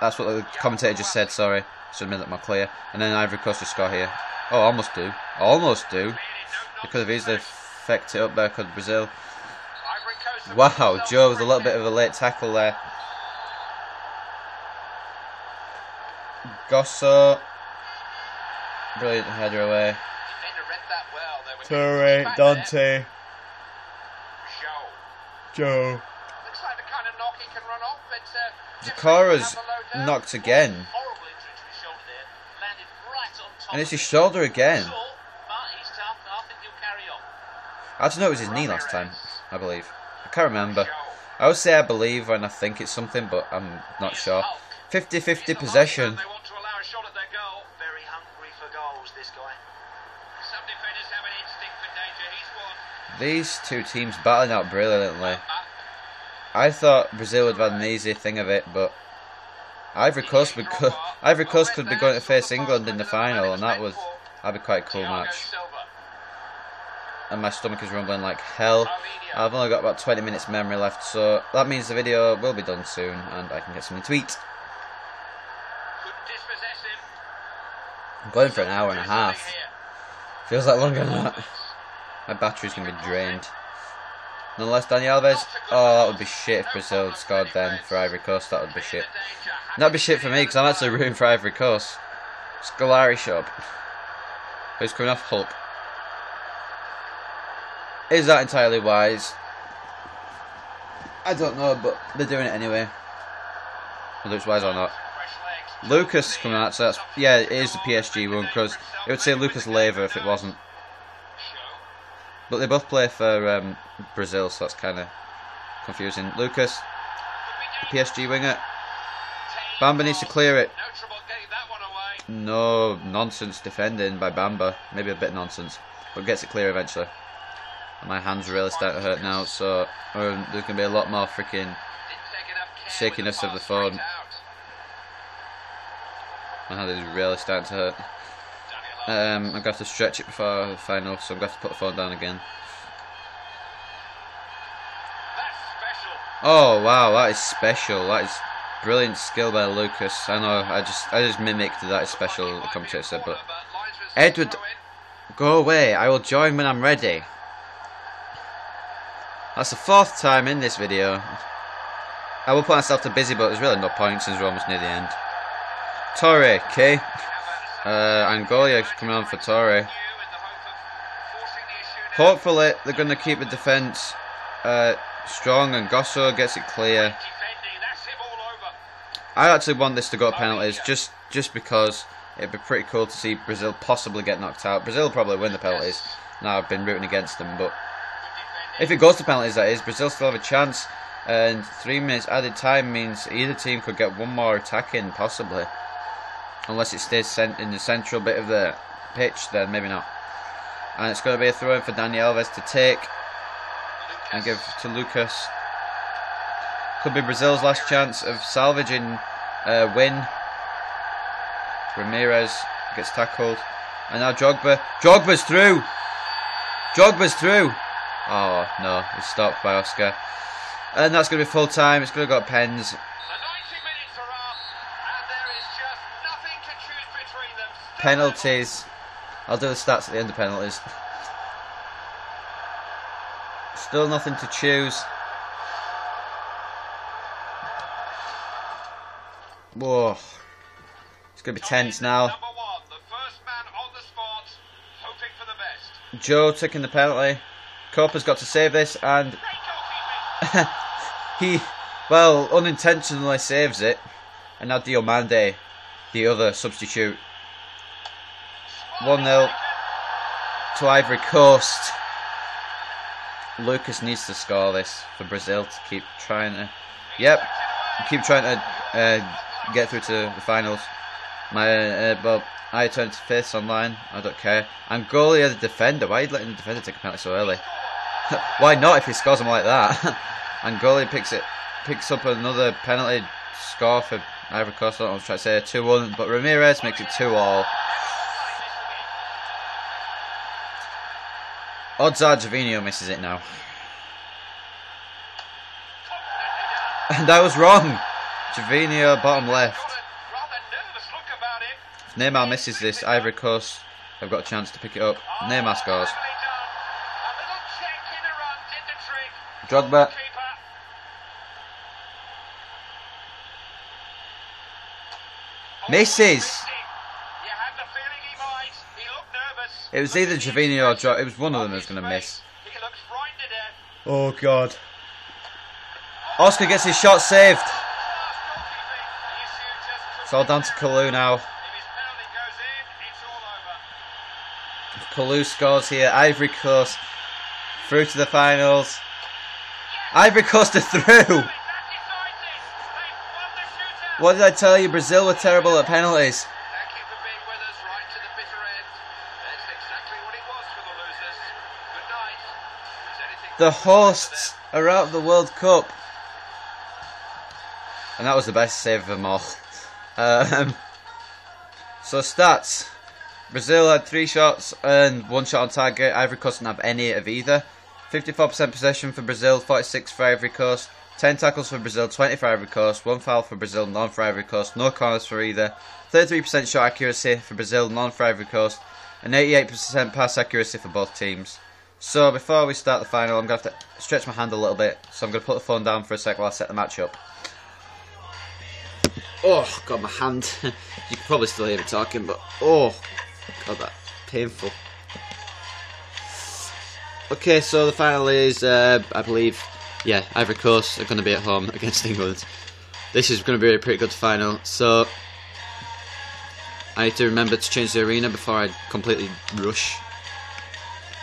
that's what the commentator just said, sorry. Should have made that more clear. And then Ivory Coast to score here. Oh, almost do. Almost do. They could have easily fecked it up there, could Brazil. Wow, Joe with a little bit of a late tackle there. Gosso. Brilliant header away. Torre, Dante. Joe. Zakara's knocked again. And it's his shoulder again. I don't know, it was his knee last time, I believe. I can't remember. I always say I believe when I think it's something, but I'm not sure. 50-50 possession. Very hungry for goals, this guy. Some defenders have an instinct for danger. He's one. These two teams battling out brilliantly. I thought Brazil would have had an easy thing of it, but Ivory Coast could be going to face England in the final, and that'd be quite a cool match. And my stomach is rumbling like hell. I've only got about 20 minutes memory left, so that means the video will be done soon, and I can get something to eat. I'm going for an hour and a half. Feels like longer than that. My battery's going to be drained. Nonetheless, Daniel Alves. Oh, that would be shit if Brazil had scored then for Ivory Coast. That would be shit. That'd be shit for me because I'm actually rooting for Ivory Coast. Scolari shop. Who's coming off Hulk? Is that entirely wise? I don't know, but they're doing it anyway. Whether it's wise or not. Lucas coming out, so that's, yeah, it is the PSG one, because it would say Lucas Leiva if it wasn't. But they both play for Brazil, so that's kind of confusing. Lucas, the PSG winger. Bamba needs to clear it. No nonsense defending by Bamba. Maybe a bit nonsense, but gets it clear eventually. And my hands are really starting to hurt now, so there's going to be a lot more freaking shakiness of the phone. My hand is really starting to hurt. I'm going to have to stretch it before the final, so I'm going to have to put the phone down again. Oh wow, that is special. That is brilliant skill by Lucas. I know, I just mimicked that is special, the commentator said, but Edward, go away. I will join when I'm ready. That's the 4th time in this video. I will put myself to busy, but there's really no point since we're almost near the end. Torre, okay. Angolia coming on for Torre. Hopefully they're going to keep the defence strong and Gosso gets it clear. I actually want this to go to penalties just because it'd be pretty cool to see Brazil possibly get knocked out. Brazil will probably win the penalties. Now I've been rooting against them, but if it goes to penalties, that is, Brazil still have a chance. And 3 minutes added time means either team could get one more attack in, possibly. Unless it stays in the central bit of the pitch, then maybe not. And it's going to be a throw-in for Daniel Alves to take and give to Lucas. Could be Brazil's last chance of salvaging a win. Ramirez gets tackled. And now Drogba. Drogba's through! Drogba's through! Oh, no. He's stopped by Oscar. And that's going to be full time. It's going to go to pens. Penalties. I'll do the stats at the end of penalties. Still nothing to choose. Whoa. It's going to be tense now. Joe taking the penalty. Copa's got to save this, and he, well, unintentionally saves it. And now Diomande, the other substitute. 1-0. to Ivory Coast. Lucas needs to score this for Brazil to keep trying to... Yep, keep trying to get through to the finals. Well, I turned to fifth online. I don't care. Angolia, the defender. Why are you letting the defender take a penalty so early? Why not if he scores them like that? Angolia picks up another penalty score for Ivory Coast. I was trying to say 2-1, but Ramirez makes it 2-all. Odds are Javinho misses it now. And I was wrong. Javinho bottom left. If Neymar misses this, Ivory Coast have got a chance to pick it up. Neymar scores. Drogba. Misses. It was either Javinho or Drogba. It was one of them that was going to miss. Oh God. Oscar gets his shot saved. It's all down to Kalou now. If Kalou scores here, Ivory Coast through to the finals. Ivory Coast are through. What did I tell you? Brazil were terrible at penalties. Thank you for being with us right to the bitter end. That's exactly what it was for the losers. Good night. Is anything The hosts are out of the World Cup. And that was the best save of them all. So stats. Brazil had 3 shots and 1 shot on target. Ivory Coast didn't have any of either. 54% possession for Brazil, 46 for Ivory Coast. 10 tackles for Brazil, 20 for Ivory Coast. 1 foul for Brazil, none for Ivory Coast. No corners for either. 33% shot accuracy for Brazil, none for Ivory Coast. And 88% pass accuracy for both teams. So before we start the final, I'm going to have to stretch my hand a little bit. So I'm going to put the phone down for a sec while I set the match up. Oh, God, my hand. You can probably still hear me talking, but oh, God, that's painful. Okay, so the final is, I believe, yeah, Ivory Coast are going to be at home against England. This is going to be a pretty good final, so I need to remember to change the arena before I completely rush.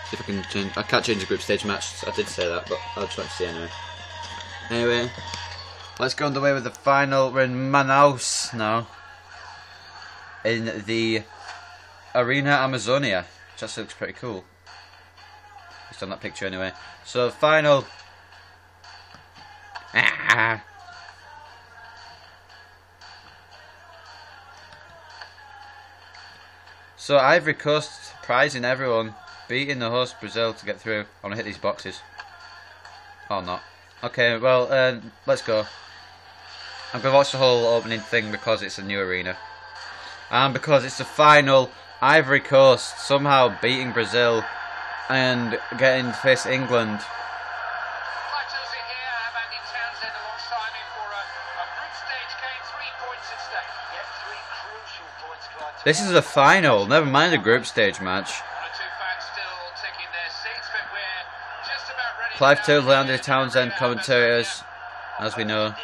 See if I can change. I can't change the group stage match, I did say that, but I'll try to see anyway. Anyway, let's go underway with the final. We're in Manaus now, in the Arena Amazonia, which actually looks pretty cool. Just on that picture anyway. So final. So Ivory Coast surprising everyone, beating the host Brazil to get through. I want to hit these boxes. Or not. Okay, well, let's go. I'm going to watch the whole opening thing because it's a new arena. And because it's the final, Ivory Coast somehow beating Brazil and getting to face England. This is a final, never mind a group stage match. Clive Tilsley, Andy Townsend, commentators, as we know. All ready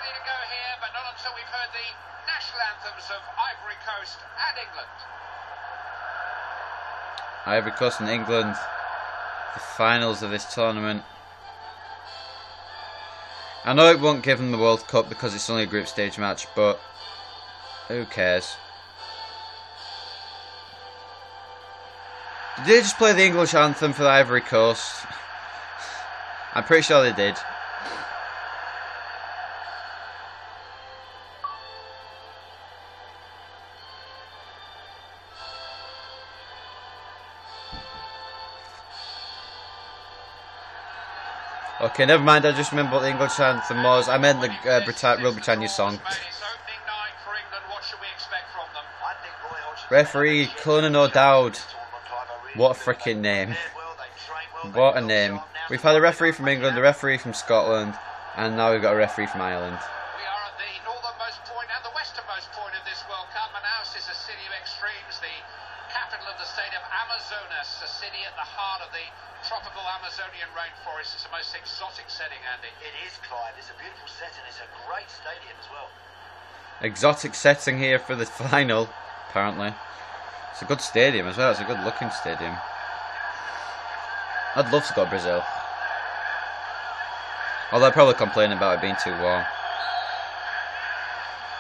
to go here, but not until we've heard the national anthems of Ivory Coast and England. Ivory Coast and England, the finals of this tournament. I know it won't give them the World Cup because it's only a group stage match, but who cares? Did they just play the English anthem for the Ivory Coast? I'm pretty sure they did. Okay, never mind, I just remember what the English anthem was. I meant the Rule Britannia song. Referee Conan O'Dowd. What a freaking name. What a name. We've had a referee from England, a referee from Scotland, and now we've got a referee from Ireland. We are at the northernmost point and the westernmost point of this World Cup. Manaus is a city of extremes, the capital of the state of Amazonas, a city at the heart of the tropical Amazonian rainforest. It's the most exotic setting, Andy. It is, Clive. It's a beautiful setting. It's a great stadium as well. Exotic setting here for the final, apparently. It's a good stadium as well. It's a good looking stadium. I'd love to go to Brazil. Although I'd probably complain about it being too warm.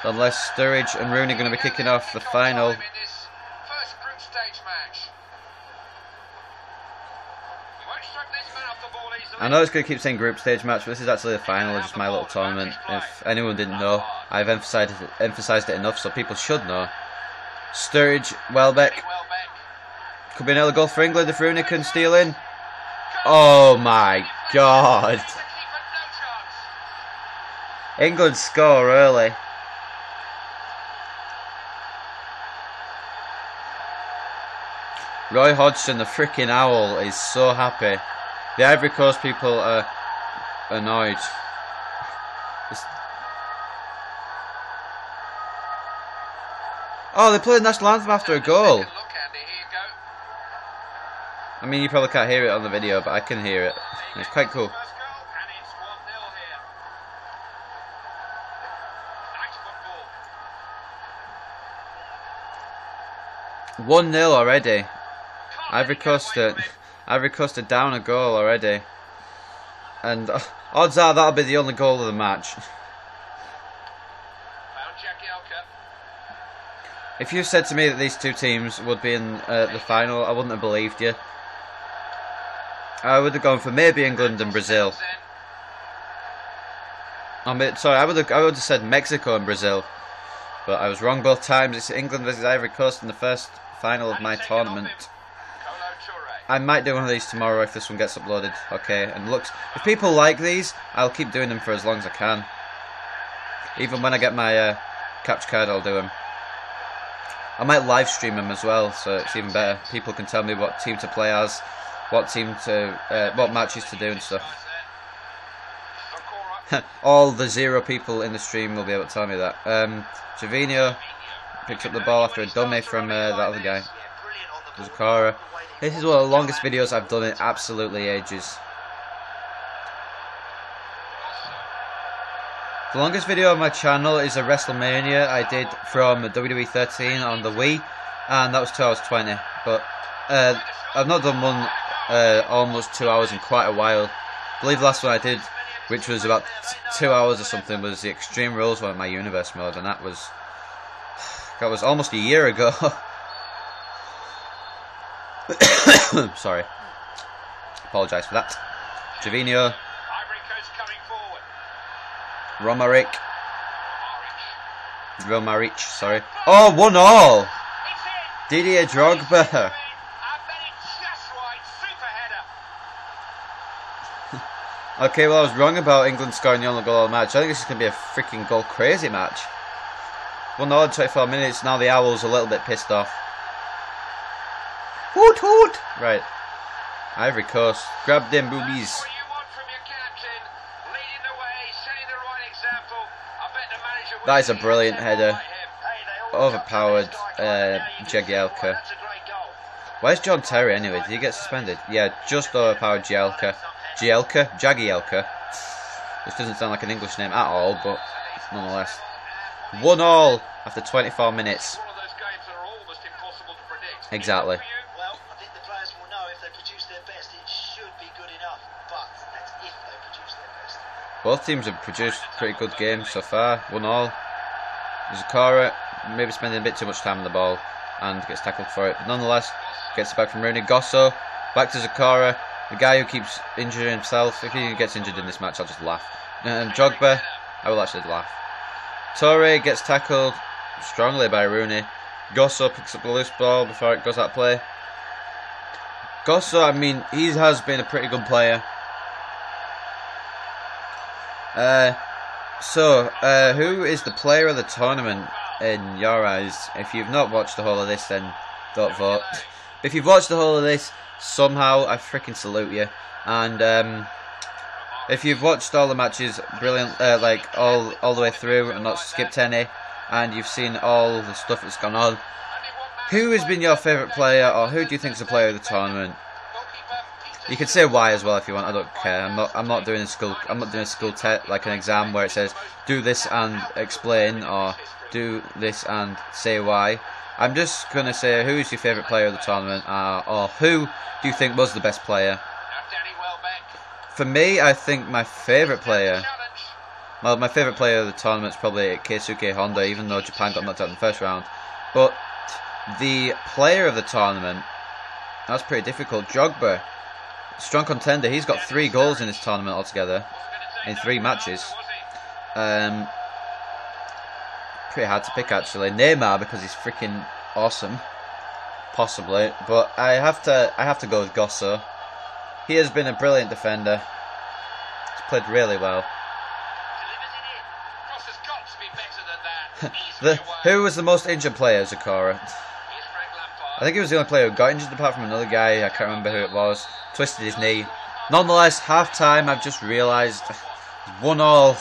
Unless Sturridge and Rooney are going to be kicking off the final. I know it's going to keep saying group stage match, but this is actually the final of just my little tournament. If anyone didn't know, I've emphasised it enough, so people should know. Sturridge, Welbeck. Could be another goal for England if Rooney can steal in. Oh my god. England score early. Roy Hodgson, the freaking owl, is so happy. The Ivory Coast people are annoyed. Oh, they played the national anthem after a goal. I mean, you probably can't hear it on the video, but I can hear it. It's quite cool. 1-0 already. Ivory Coast are down a goal already. And odds are that'll be the only goal of the match. If you said to me that these two teams would be in the final, I wouldn't have believed you. I would have gone for maybe England and Brazil. Sorry, I would have said Mexico and Brazil. But I was wrong both times. It's England versus Ivory Coast in the first final of my tournament. I might do one of these tomorrow if this one gets uploaded. Okay, and looks, if people like these, I'll keep doing them for as long as I can. Even when I get my capture card, I'll do them. I might live stream them as well, so it's even better. People can tell me what team to play as, what matches to do and stuff. All the 0 people in the stream will be able to tell me that. Javinho picks up the ball after a dummy from that other guy. Zakara. This is one of the longest videos I've done in absolutely ages. The longest video on my channel is a WrestleMania I did from WWE 13 on the Wii, and that was 2 hours 20. But I've not done one almost 2 hours in quite a while. I believe the last one I did, which was about 2 hours or something, was the Extreme Rules one in my Universe mode, and that was almost a year ago. Sorry. Apologise for that. Javinho. Romaric, sorry. Oh, 1-1! Didier Drogba. Okay, well, I was wrong about England scoring the only goal of the match. I think this is going to be a freaking goal crazy match. 1-0 in 24 minutes. Now the Owls are a little bit pissed off. Hoot hoot! Right. Ivory Coast. Grab them boobies. That is a brilliant header. Overpowered Jagielka. Where's John Terry anyway? Did he get suspended? Yeah, just overpowered Jagielka. Jagielka. Which doesn't sound like an English name at all, but nonetheless. 1-1 after 24 minutes. Exactly. Well, I think the players will know if they produce their best, it should be good enough. But that's if they produce their best. Both teams have produced pretty good games so far. 1-1. Zakara maybe spending a bit too much time on the ball and gets tackled for it. But nonetheless, gets it back from Rooney. Gosso, back to Zakara. The guy who keeps injuring himself. If he gets injured in this match, I'll just laugh. Drogba, I will actually laugh. Torre gets tackled strongly by Rooney. Gosso picks up the loose ball before it goes out of play. Gosso, I mean, he has been a pretty good player. Who is the player of the tournament in your eyes? If you've not watched the whole of this, then don't vote. If you've watched the whole of this, somehow I freaking salute you. And if you've watched all the matches, brilliant, like all the way through and not skipped any, and you've seen all the stuff that's gone on, who has been your favourite player, or who do you think is the player of the tournament? You can say why as well if you want. I don't care. I'm not doing a school test like an exam where it says do this and explain or do this and say why. I'm just going to say, who's your favourite player of the tournament, or who do you think was the best player? For me, I think my favourite player, well, my favourite player of the tournament is probably Keisuke Honda, even though Japan got knocked out in the first round. But the player of the tournament, that's pretty difficult. Drogba, strong contender. He's got 3 goals in this tournament altogether, in 3 matches. Pretty hard to pick actually. Neymar, because he's freaking awesome, possibly. But I have to go with Gosso. He has been a brilliant defender. He's played really well. Who was the most injured player, Zakara? I think he was the only player who got injured apart from another guy. I can't remember who it was. Twisted his knee. Nonetheless, half time, I've just realised 1-1.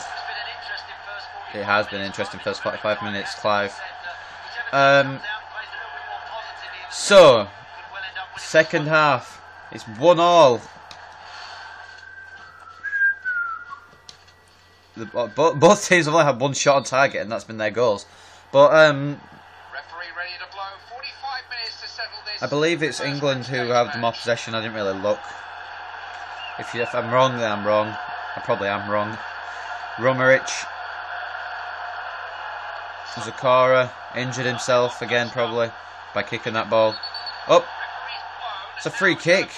It has been an interesting first 45 minutes, Clive. So, second half, it's 1-1. Both teams have only had 1 shot on target, and that's been their goals. But referee ready to blow. 45 minutes to settle this. I believe it's England who have the more possession. I didn't really look. If I'm wrong, then I'm wrong. I probably am wrong. Romeric, Zakara injured himself again, probably by kicking that ball. Oh, it's a free kick.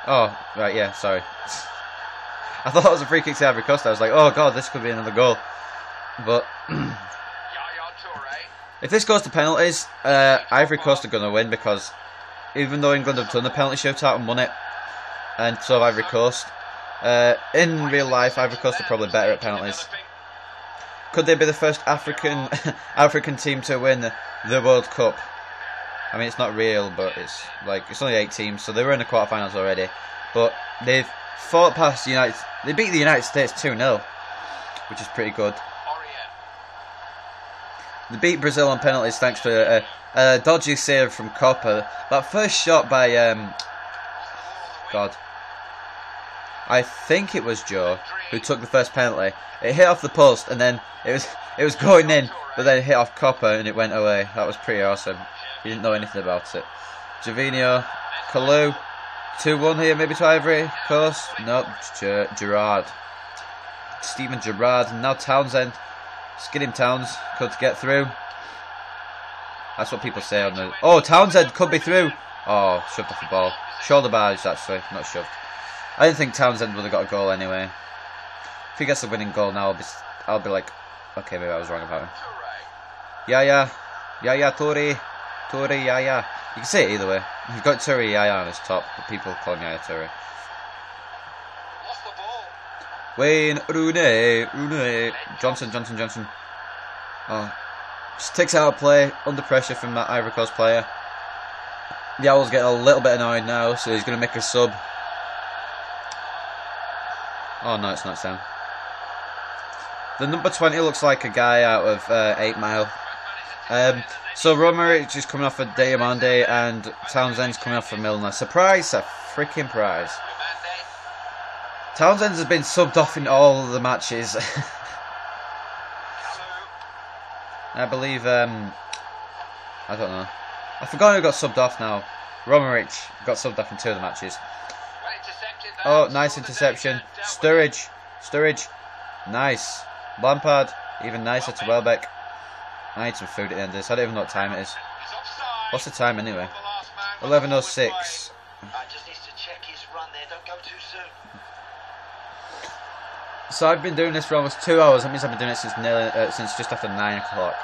Oh, right, yeah, sorry. I thought it was a free kick to Ivory Coast. I was like, oh god, this could be another goal. But if this goes to penalties, Ivory Coast are going to win, because even though England have done the penalty shootout and won it, and so have Ivory Coast, in real life, Ivory Coast are probably better at penalties. Could they be the first African team to win the World Cup? I mean, it's not real, but it's only 8 teams, so they were in the quarterfinals already. But they've fought past they beat the United States 2-0, which is pretty good. They beat Brazil on penalties thanks to a dodgy save from Copper. That first shot by God, I think it was Joe who took the first penalty. It hit off the post, and then it was going in, but then it hit off Copper and it went away. That was pretty awesome. He didn't know anything about it. Javinho, Kalou, 2-1 here, maybe to Ivory Coast. Nope, Gerrard. Steven Gerrard, and now Townsend. Skid him, Towns, could get through. That's what people say on the... Oh, Townsend could be through. Oh, shoved off the ball. Shoulder barge, actually, not shoved. I didn't think Townsend would have got a goal anyway. If he gets the winning goal now, I'll be like, okay, maybe I was wrong about him. Yaya Toure, Yaya. You can say it either way. He's got Toure Yaya on his top, but people call him Yaya Toure. Wayne Rooney, Johnson. Oh, just takes out a play under pressure from that Ivory Coast player. The Owls getting a little bit annoyed now, so he's going to make a sub. Oh no, it's not Sam. The number 20 looks like a guy out of 8 Mile. So Romeric is coming off a Diamande and Townsend's coming off a Milner. Surprise, a freaking prize. Townsend has been subbed off in all of the matches. I believe, I don't know. I forgot who got subbed off now. Romeric got subbed off in 2 of the matches. Oh, nice interception. Sturridge. Nice. Lampard, even nicer to Welbeck. I need some food at the end of this. I don't even know what time it is. What's the time anyway? 11:06. Just needs to check his run there. Don't go too soon. So I've been doing this for almost 2 hours. That means I've been doing it since just after 9 o'clock.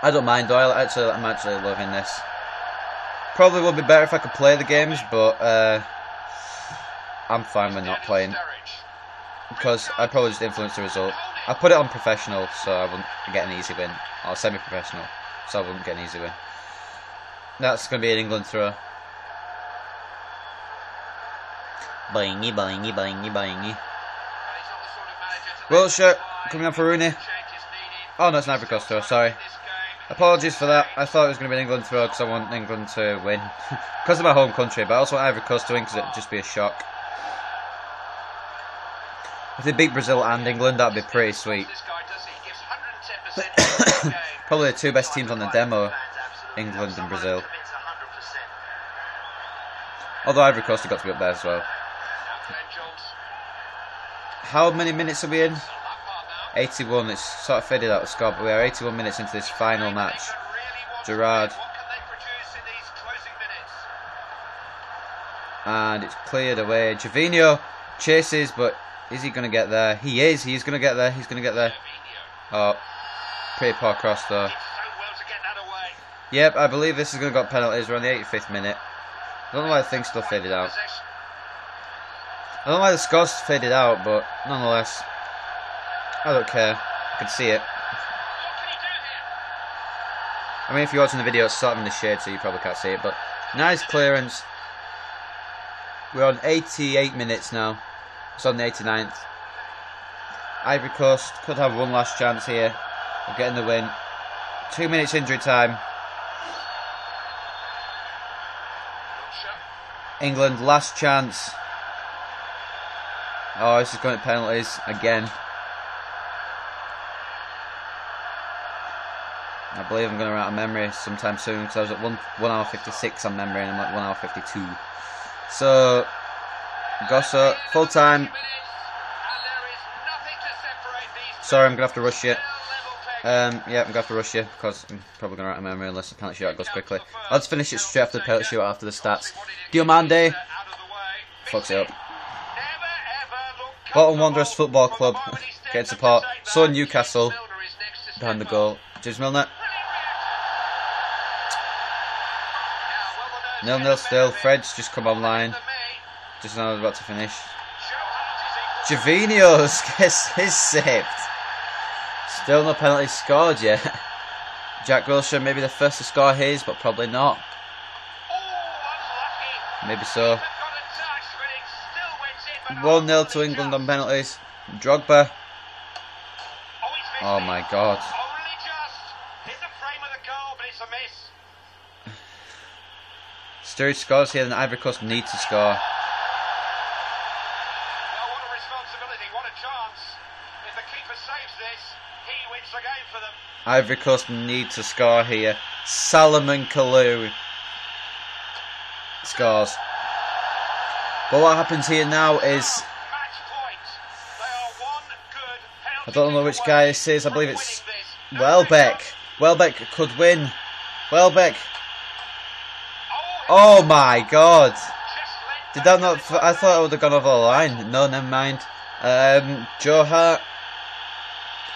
I don't mind though. I'm actually loving this. Probably would be better if I could play the games, but I'm fine with not playing, because I probably just influence the result. I put it on professional, so I wouldn't get an easy win, or semi-professional, so I wouldn't get an easy win. That's going to be an England throw. Boingy. Wilshere coming on for Rooney. Oh no, it's an Ivory Coast throw, sorry. Apologies for that. I thought it was going to be an England throw because I want England to win. Because of my home country, but I also want Ivory Coast to win because it would just be a shock. If they beat Brazil and England, that would be pretty sweet. Probably the two best teams on the demo, England and Brazil. Although Ivory Coast have got to be up there as well. How many minutes are we in? 81. It's sort of faded out the score, but we are 81 minutes into this final match. Gerrard. And it's cleared away. Javinho chases, but is he going to get there? He is. He's going to get there. He's going to get there. Oh, pretty poor cross though. Yep, I believe this is going to go penalties. We're on the 85th minute. I don't know why the thing's still faded out. I don't know why the score's faded out, but nonetheless, I don't care. I can see it. I mean, if you're watching the video, it's sort of in the shade, so you probably can't see it, but nice clearance. We're on 88 minutes now. It's on the 89th. Ivory Coast could have one last chance here of getting the win. 2 minutes injury time. England, last chance. Oh, this is going to penalties again. I believe I'm going to run out of memory sometime soon, because I was at 1 hour 56 on memory and I'm at 1 hour 52. So, Gosso, full time. Sorry, I'm going to have to rush you. Yeah, I'm going to have to rush you because I'm probably going to run out of memory unless the penalty shootout goes quickly. Let's finish it straight after the penalty shootout after the stats. Diomande fucks it up. Bolton Wanderers Football Club getting support. So Newcastle behind the goal. James Milner. 0-0 still. Fred's just come online. Just now about to finish. Javinho gets his saved. Still no penalty scored yet. Jack Wilshere maybe the first to score his, but probably not. Maybe so. 1-0 to England on penalties. Drogba. Oh my god. Sturridge scores here, and Ivory Coast need to score. Ivory Coast need to score here. Salomon Kalou scores. But what happens here now is, I don't know which guy this is. I believe it's Welbeck. Welbeck could win. Welbeck. Oh my god. Did that not... I thought it would have gone over the line. No, never mind. Joe Hart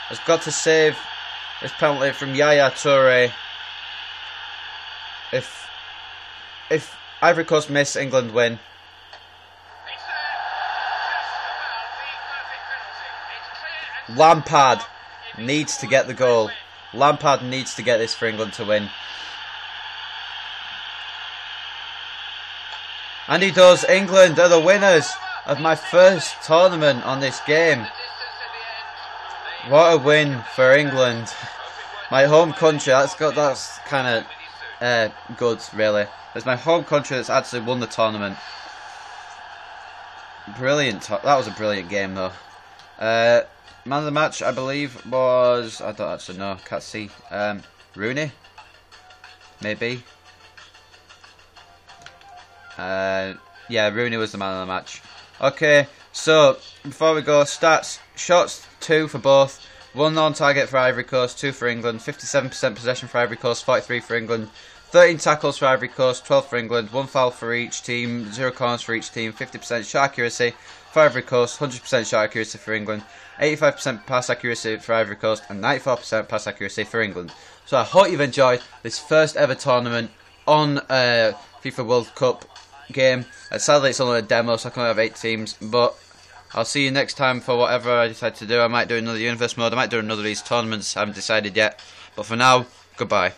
has got to save this penalty from Yaya Toure. If Ivory Coast miss, England win. Lampard needs to get the goal. Lampard needs to get this for England to win. And he does. England are the winners of my first tournament on this game. What a win for England. My home country, that's kind of good, really. It's my home country that's actually won the tournament. Brilliant. That was a brilliant game, though. Man of the match, I believe, was... I don't actually know. Can't see. Rooney? Maybe. Yeah, Rooney was the man of the match. Okay, so before we go, stats: shots 2 for both, 1 on target for Ivory Coast, 2 for England, 57% possession for Ivory Coast, 43 for England, 13 tackles for Ivory Coast, 12 for England, 1 foul for each team, 0 corners for each team, 50% shot accuracy for Ivory Coast, 100% shot accuracy for England, 85% pass accuracy for Ivory Coast, and 94% pass accuracy for England. So I hope you've enjoyed this first ever tournament on FIFA World Cup game. Sadly it's only a demo, so I can only have 8 teams, but I'll see you next time for whatever I decide to do. I might do another universe mode, I might do another of these tournaments, I haven't decided yet, but for now, goodbye.